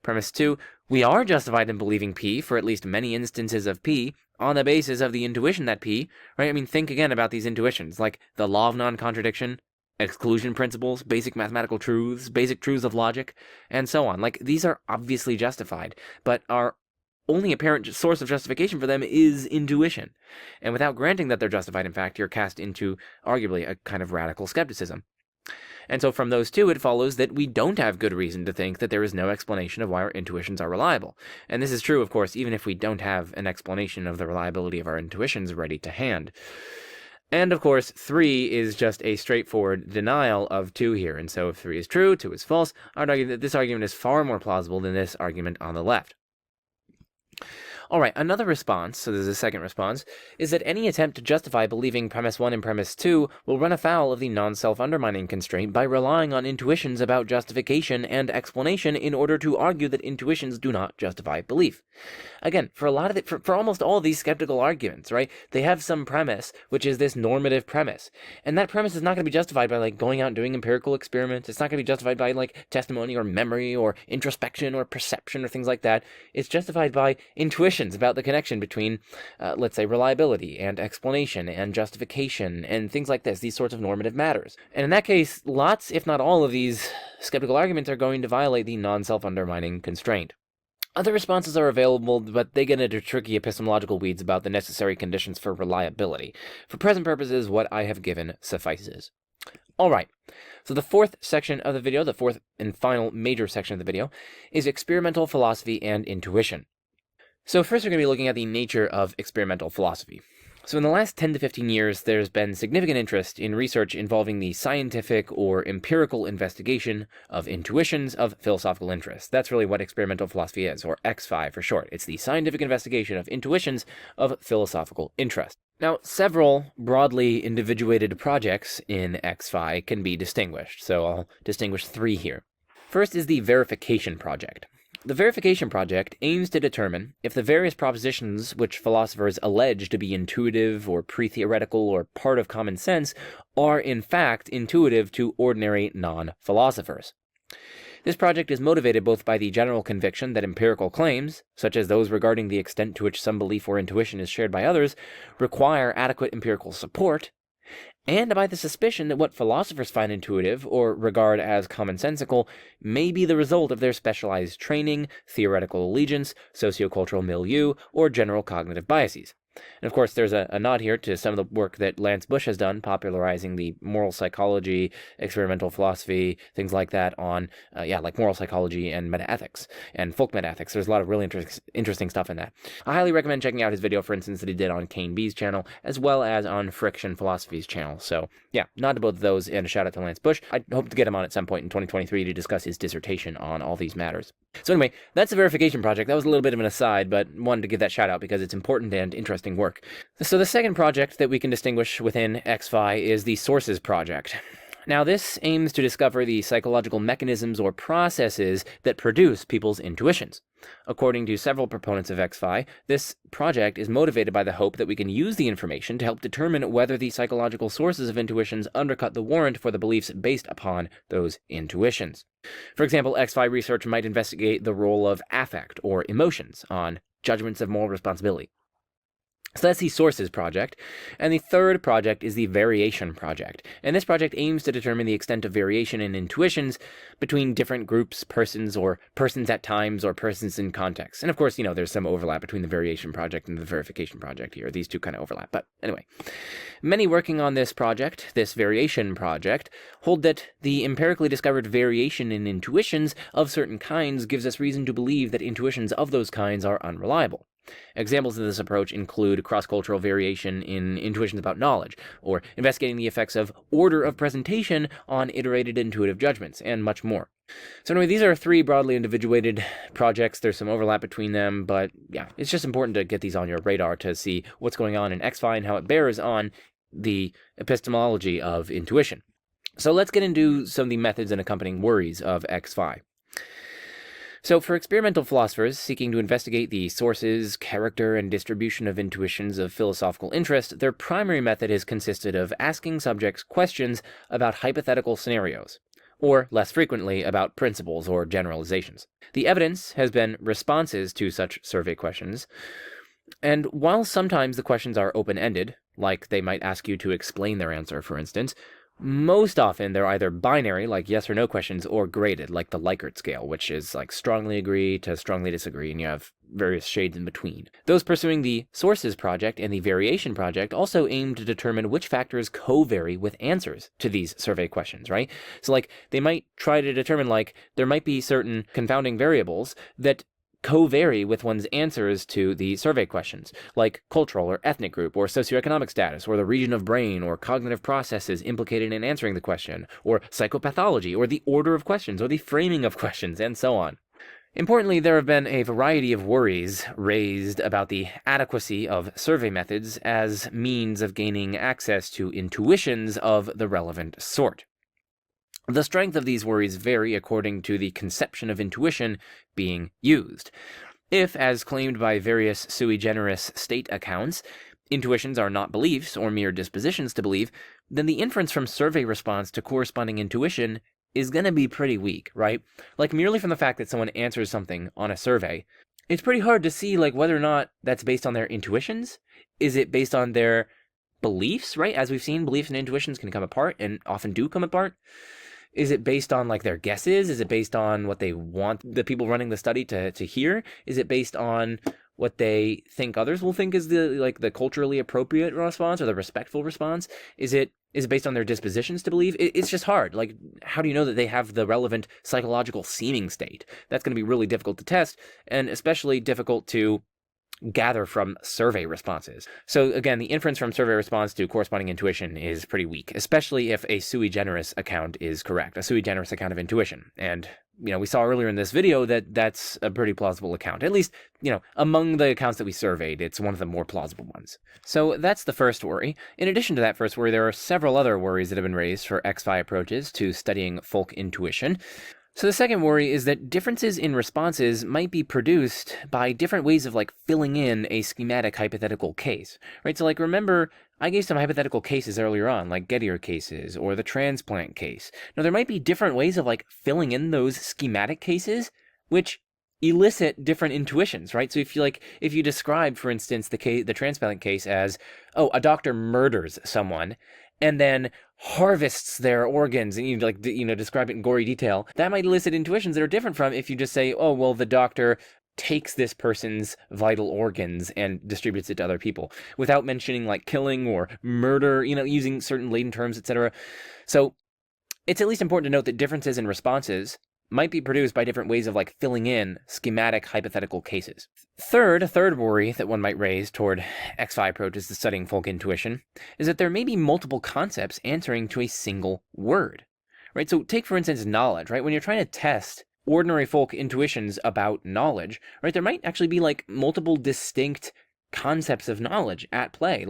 Premise 2, we are justified in believing P for at least many instances of P on the basis of the intuition that P, right? I mean, think again about these intuitions, like the law of non-contradiction, exclusion principles, basic mathematical truths, basic truths of logic, and so on. These are obviously justified, but our only apparent source of justification for them is intuition. And without granting that they're justified, in fact, you're cast into, arguably, a kind of radical skepticism. And so from those two, it follows that we don't have good reason to think that there is no explanation of why our intuitions are reliable. And this is true, of course, even if we don't have an explanation of the reliability of our intuitions ready to hand. And, of course, 3 is just a straightforward denial of 2 here. And so if 3 is true, 2 is false, I would argue that this argument is far more plausible than this argument on the left. All right, another response, so there's a second response, is that any attempt to justify believing premise 1 and premise 2 will run afoul of the non-self-undermining constraint by relying on intuitions about justification and explanation in order to argue that intuitions do not justify belief. Again, for almost all of these skeptical arguments, right, they have some premise, which is this normative premise. And that premise is not going to be justified by, going out and doing empirical experiments. It's not going to be justified by, testimony or memory or introspection or perception or things like that. It's justified by intuition about the connection between, let's say, reliability and explanation and justification and things like this, these sorts of normative matters. And in that case, lots, if not all of these skeptical arguments are going to violate the non-self-undermining constraint. Other responses are available, but they get into tricky epistemological weeds about the necessary conditions for reliability. For present purposes, what I have given suffices. All right, so the fourth section of the video, the fourth and final major section of the video, is experimental philosophy and intuition. So first we're going to be looking at the nature of experimental philosophy. So in the last 10 to 15 years, there's been significant interest in research involving the scientific or empirical investigation of intuitions of philosophical interest. That's really what experimental philosophy is, or X5 for short. It's the scientific investigation of intuitions of philosophical interest. Now, several broadly individuated projects in XFi can be distinguished, so I'll distinguish 3 here. First is the verification project. The verification project aims to determine if the various propositions which philosophers allege to be intuitive or pre-theoretical or part of common sense are in fact intuitive to ordinary non-philosophers. This project is motivated both by the general conviction that empirical claims, such as those regarding the extent to which some belief or intuition is shared by others, require adequate empirical support, and by the suspicion that what philosophers find intuitive or regard as commonsensical may be the result of their specialized training, theoretical allegiance, sociocultural milieu, or general cognitive biases. And of course, there's a nod here to some of the work that Lance Bush has done, popularizing the moral psychology, experimental philosophy, things like that on, like moral psychology and metaethics and folk metaethics. There's a lot of really interesting stuff in that. I highly recommend checking out his video, for instance, that he did on Kane B's channel, as well as on Friction Philosophy's channel. So, yeah, nod to both of those, and a shout out to Lance Bush. I hope to get him on at some point in 2023 to discuss his dissertation on all these matters. So anyway, that's the verification project. That was a little bit of an aside, but wanted to give that shout out because it's important and interesting work. So the second project that we can distinguish within XFi is the sources project. Now, this aims to discover the psychological mechanisms or processes that produce people's intuitions. According to several proponents of XFi, this project is motivated by the hope that we can use the information to help determine whether the psychological sources of intuitions undercut the warrant for the beliefs based upon those intuitions. For example, XFi research might investigate the role of affect or emotions on judgments of moral responsibility. So that's the sources project. And the third project is the variation project. And this project aims to determine the extent of variation in intuitions between different groups, persons, or persons at times, or persons in context. And of course, there's some overlap between the variation project and the verification project here. These two kind of overlap. But anyway, many working on this project, this variation project, hold that the empirically discovered variation in intuitions of certain kinds gives us reason to believe that intuitions of those kinds are unreliable. Examples of this approach include cross-cultural variation in intuitions about knowledge, or investigating the effects of order of presentation on iterated intuitive judgments, and much more. So anyway, these are 3 broadly individuated projects. There's some overlap between them, but yeah, it's just important to get these on your radar to see what's going on in XFi and how it bears on the epistemology of intuition. So let's get into some of the methods and accompanying worries of XFi. So for experimental philosophers seeking to investigate the sources, character, and distribution of intuitions of philosophical interest, their primary method has consisted of asking subjects questions about hypothetical scenarios, or less frequently about principles or generalizations. The evidence has been responses to such survey questions, and while sometimes the questions are open-ended, like they might ask you to explain their answer, for instance, most often, they're either binary, like yes or no questions, or graded, like the Likert scale, which is like strongly agree to strongly disagree, and you have various shades in between. Those pursuing the sources project and the variation project also aim to determine which factors co-vary with answers to these survey questions, right? So like they might try to determine like there might be certain confounding variables that co-vary with one's answers to the survey questions, like cultural or ethnic group, or socioeconomic status, or the region of brain, or cognitive processes implicated in answering the question, or psychopathology, or the order of questions, or the framing of questions, and so on. Importantly, there have been a variety of worries raised about the adequacy of survey methods as means of gaining access to intuitions of the relevant sort. The strength of these worries vary according to the conception of intuition being used. If, as claimed by various sui generis state accounts, intuitions are not beliefs or mere dispositions to believe, then the inference from survey response to corresponding intuition is going to be pretty weak, right? Like merely from the fact that someone answers something on a survey, it's pretty hard to see like whether or not that's based on their intuitions. Is it based on their beliefs, right? As we've seen, beliefs and intuitions can come apart and often do come apart. Is it based on like their guesses? Is it based on what they want the people running the study to hear? Is it based on what they think others will think is the culturally appropriate response or the respectful response? Is it based on their dispositions to believe? It's just hard. Like, how do you know that they have the relevant psychological seeming state? That's going to be really difficult to test, and especially difficult to gather from survey responses. So again, the inference from survey response to corresponding intuition is pretty weak, especially if a sui generis account is correct, a sui generis account of intuition. And we saw earlier in this video that that's a pretty plausible account. At least, among the accounts that we surveyed, it's one of the more plausible ones. So that's the first worry. In addition to that first worry, there are several other worries that have been raised for X-Fi approaches to studying folk intuition. So the second worry is that differences in responses might be produced by different ways of filling in a schematic hypothetical case, right? So remember, I gave some hypothetical cases earlier on, like Gettier cases or the transplant case. Now there might be different ways of filling in those schematic cases, which elicit different intuitions, right? So if you describe, for instance, the transplant case as, oh, a doctor murders someone, and then harvests their organs, and you describe it in gory detail, that might elicit intuitions that are different from if you just say, oh, well, the doctor takes this person's vital organs and distributes it to other people, without mentioning killing or murder, using certain latent terms, etc. So it's at least important to note that differences in responses might be produced by different ways of filling in schematic hypothetical cases. A third worry that one might raise toward X-Fi approaches to studying folk intuition is that there may be multiple concepts answering to a single word, right? So take, for instance, knowledge, right? When you're trying to test ordinary folk intuitions about knowledge, right, there might actually be multiple distinct concepts of knowledge at play.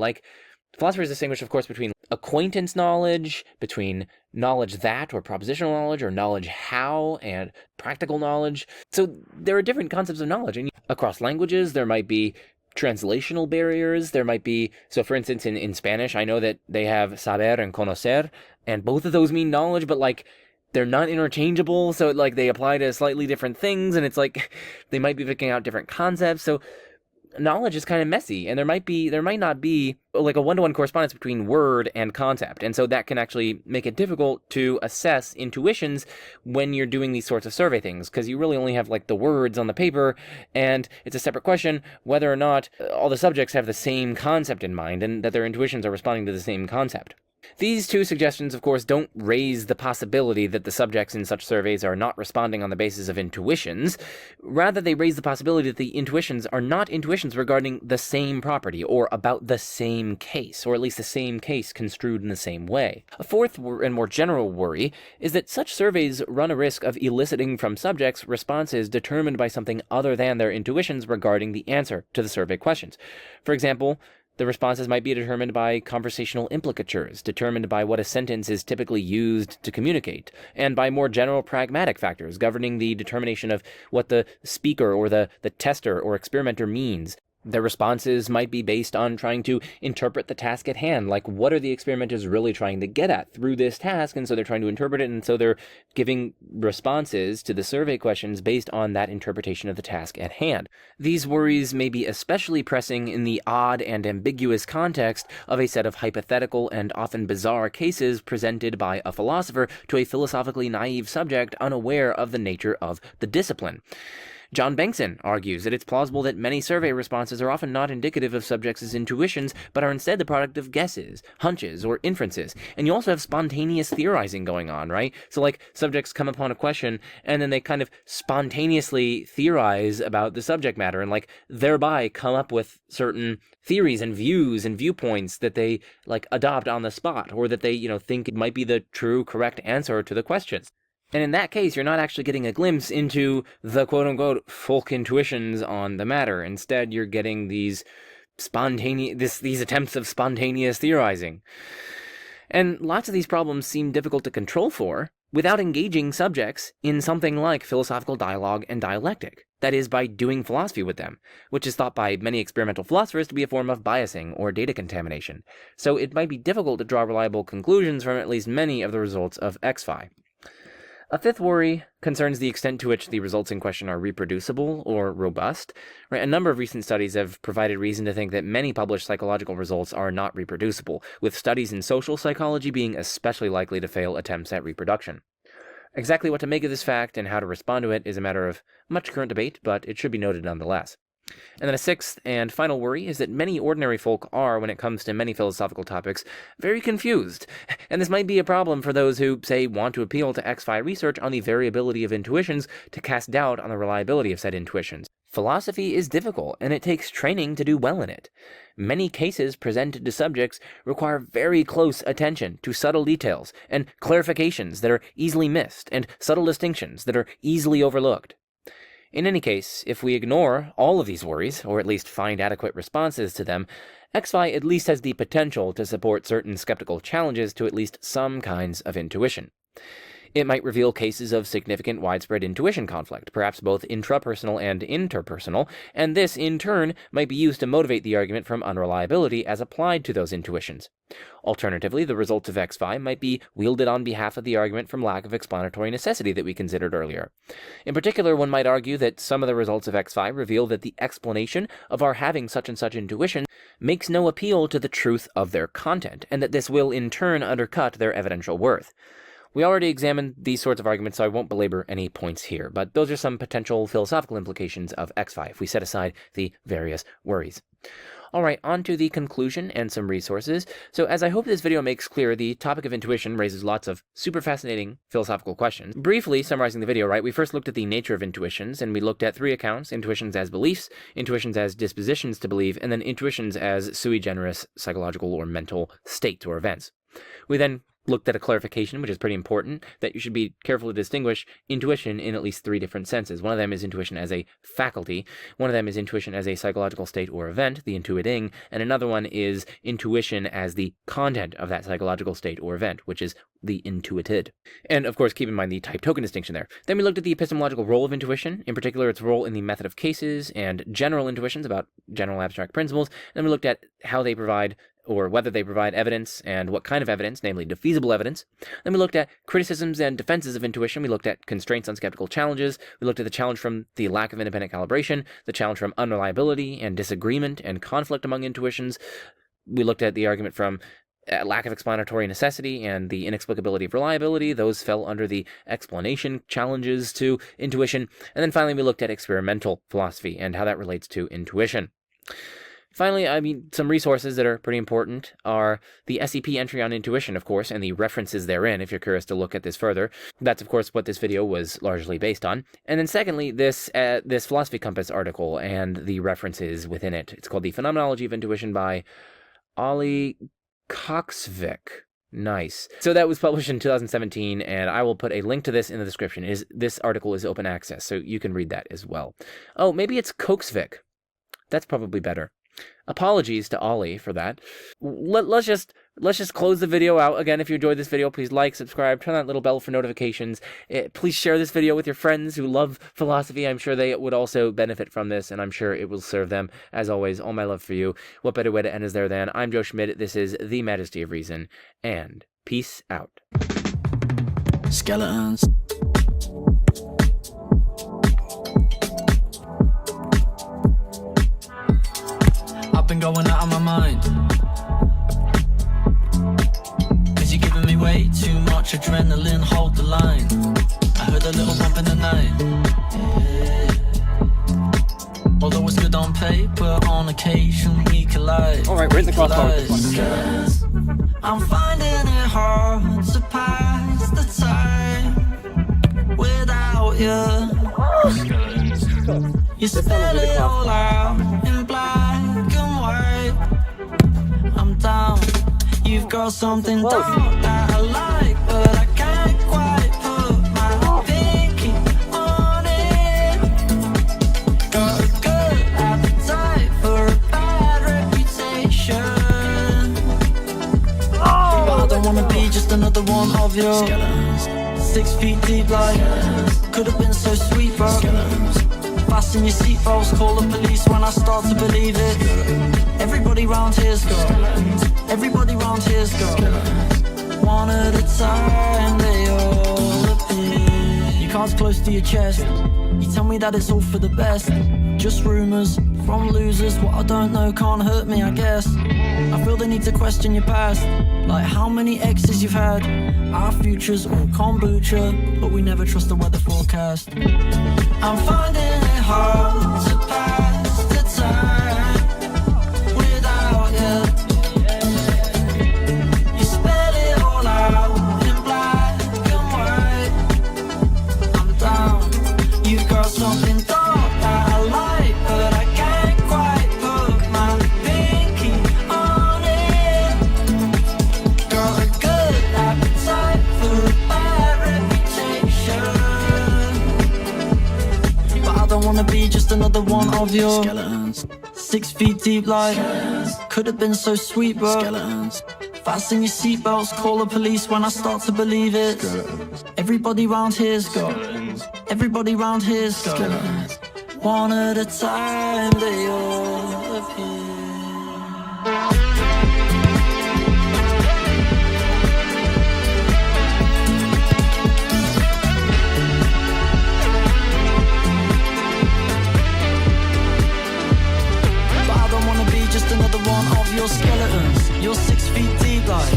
Philosophers distinguish, of course, between acquaintance knowledge, between knowledge that, or propositional knowledge, or knowledge how, and practical knowledge. So there are different concepts of knowledge. And across languages, there might be translational barriers. There might be, so for instance, in Spanish, I know that they have saber and conocer, and both of those mean knowledge, but they're not interchangeable, so they apply to slightly different things, and it's they might be picking out different concepts. So knowledge is kind of messy, and there might not be a one-to-one correspondence between word and concept, and so that can actually make it difficult to assess intuitions when you're doing these sorts of survey things, because you really only have the words on the paper, and it's a separate question whether or not all the subjects have the same concept in mind and that their intuitions are responding to the same concept. These two suggestions, of course, don't raise the possibility that the subjects in such surveys are not responding on the basis of intuitions. Rather, they raise the possibility that the intuitions are not intuitions regarding the same property or about the same case, or at least the same case construed in the same way. A fourth and more general worry is that such surveys run a risk of eliciting from subjects responses determined by something other than their intuitions regarding the answer to the survey questions. For example, the responses might be determined by conversational implicatures, determined by what a sentence is typically used to communicate, and by more general pragmatic factors governing the determination of what the speaker or the tester or experimenter means. Their responses might be based on trying to interpret the task at hand, what are the experimenters really trying to get at through this task, and so they're trying to interpret it, and so they're giving responses to the survey questions based on that interpretation of the task at hand. These worries may be especially pressing in the odd and ambiguous context of a set of hypothetical and often bizarre cases presented by a philosopher to a philosophically naive subject unaware of the nature of the discipline. John Bankson argues that it's plausible that many survey responses are often not indicative of subjects' intuitions, but are instead the product of guesses, hunches, or inferences. And you also have spontaneous theorizing going on, right? So subjects come upon a question, and then they kind of spontaneously theorize about the subject matter, and thereby come up with certain theories and views and viewpoints that they adopt on the spot, or that they think it might be the true, correct answer to the questions. And in that case, you're not actually getting a glimpse into the quote-unquote folk intuitions on the matter. Instead, you're getting these attempts of spontaneous theorizing. And lots of these problems seem difficult to control for without engaging subjects in something like philosophical dialogue and dialectic. That is, by doing philosophy with them, which is thought by many experimental philosophers to be a form of biasing or data contamination. So it might be difficult to draw reliable conclusions from at least many of the results of X-Fi. A fifth worry concerns the extent to which the results in question are reproducible or robust. Right? A number of recent studies have provided reason to think that many published psychological results are not reproducible, with studies in social psychology being especially likely to fail attempts at reproduction. Exactly what to make of this fact and how to respond to it is a matter of much current debate, but it should be noted nonetheless. And then a sixth and final worry is that many ordinary folk are, when it comes to many philosophical topics, very confused. And this might be a problem for those who, say, want to appeal to X-Fi research on the variability of intuitions to cast doubt on the reliability of said intuitions. Philosophy is difficult, and it takes training to do well in it. Many cases presented to subjects require very close attention to subtle details and clarifications that are easily missed, and subtle distinctions that are easily overlooked. In any case, if we ignore all of these worries, or at least find adequate responses to them, XFI at least has the potential to support certain skeptical challenges to at least some kinds of intuition. It might reveal cases of significant widespread intuition conflict, perhaps both intrapersonal and interpersonal, and this, in turn, might be used to motivate the argument from unreliability as applied to those intuitions. Alternatively, the results of XFI might be wielded on behalf of the argument from lack of explanatory necessity that we considered earlier. In particular, one might argue that some of the results of XFI reveal that the explanation of our having such and such intuition makes no appeal to the truth of their content, and that this will, in turn, undercut their evidential worth. We already examined these sorts of arguments, so I won't belabor any points here, but those are some potential philosophical implications of XFI if we set aside the various worries. Alright, on to the conclusion and some resources. So as I hope this video makes clear, the topic of intuition raises lots of super fascinating philosophical questions. Briefly summarizing the video, right, we first looked at the nature of intuitions, and we looked at 3 accounts: intuitions as beliefs, intuitions as dispositions to believe, and then intuitions as sui generis psychological or mental states or events. We then looked at a clarification, which is pretty important, that you should be careful to distinguish intuition in at least 3 different senses. One of them is intuition as a faculty, one of them is intuition as a psychological state or event, the intuiting, and another one is intuition as the content of that psychological state or event, which is the intuited. And of course, keep in mind the type token distinction there. Then we looked at the epistemological role of intuition, in particular its role in the method of cases and general intuitions about general abstract principles. Then we looked at how they provide, or whether they provide evidence and what kind of evidence, namely defeasible evidence. Then we looked at criticisms and defenses of intuition. We looked at constraints on skeptical challenges. We looked at the challenge from the lack of independent calibration, the challenge from unreliability and disagreement and conflict among intuitions. We looked at the argument from lack of explanatory necessity and the inexplicability of reliability. Those fell under the explanation challenges to intuition. And then finally, we looked at experimental philosophy and how that relates to intuition. Finally, some resources that are pretty important are the SEP entry on intuition, of course, and the references therein, if you're curious to look at this further. That's, of course, what this video was largely based on. And then secondly, this Philosophy Compass article and the references within it. It's called The Phenomenology of Intuition by Ollie Koksvik. Nice. So that was published in 2017, and I will put a link to this in the description. This article is open access, so you can read that as well. Oh, maybe it's Koksvik. That's probably better. Apologies to Ollie for that. Let's just close the video out. Again, if you enjoyed this video, please like, subscribe, turn on that little bell for notifications. Please share this video with your friends who love philosophy. I'm sure they would also benefit from this, and I'm sure it will serve them. As always, all my love for you. What better way to end is there than? I'm Joe Schmidt. This is The Majesty of Reason, and peace out. Skeletons. Been going out of my mind, 'cause you're giving me way too much adrenaline, hold the line. I heard a little bump in the night, yeah. Although it's good on paper, on occasion we collide. Alright, we're in the crossbar with this one. I'm finding it hard to pass the time without you. You spell it all out in black and white. I'm down. You've got something down that I like, but I can't quite put my pinky on it. Got a good appetite for a bad reputation, but I don't wanna be just another one of your skeletons. 6 feet deep, like could have been so sweet, but fasten your seatbelts, call the police when I start to believe it. Everybody round here's got, everybody round here's got, one at a time they all appear. Your cards close to your chest, you tell me that it's all for the best. Just rumours from losers, what I don't know can't hurt me, I guess. I feel the need to question your past, like how many exes you've had. Our future's all kombucha, but we never trust the weather forecast. I'm finding it hard to pass the time without you. You spell it all out in black and white. I'm down. You've got something dark that I like, wanna be just another one of your skeletons. 6 feet deep like could have been so sweet, bro. Skeletons. Fasten your seatbelts, call the police when I start to believe it. Everybody round here's got everybody round here's got one at a time they all appear. Just another one of your skeletons. You're 6 feet deep like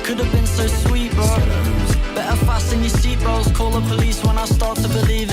could have been so sweet, bro. Better fasten your seatbelts, call the police when I start to believe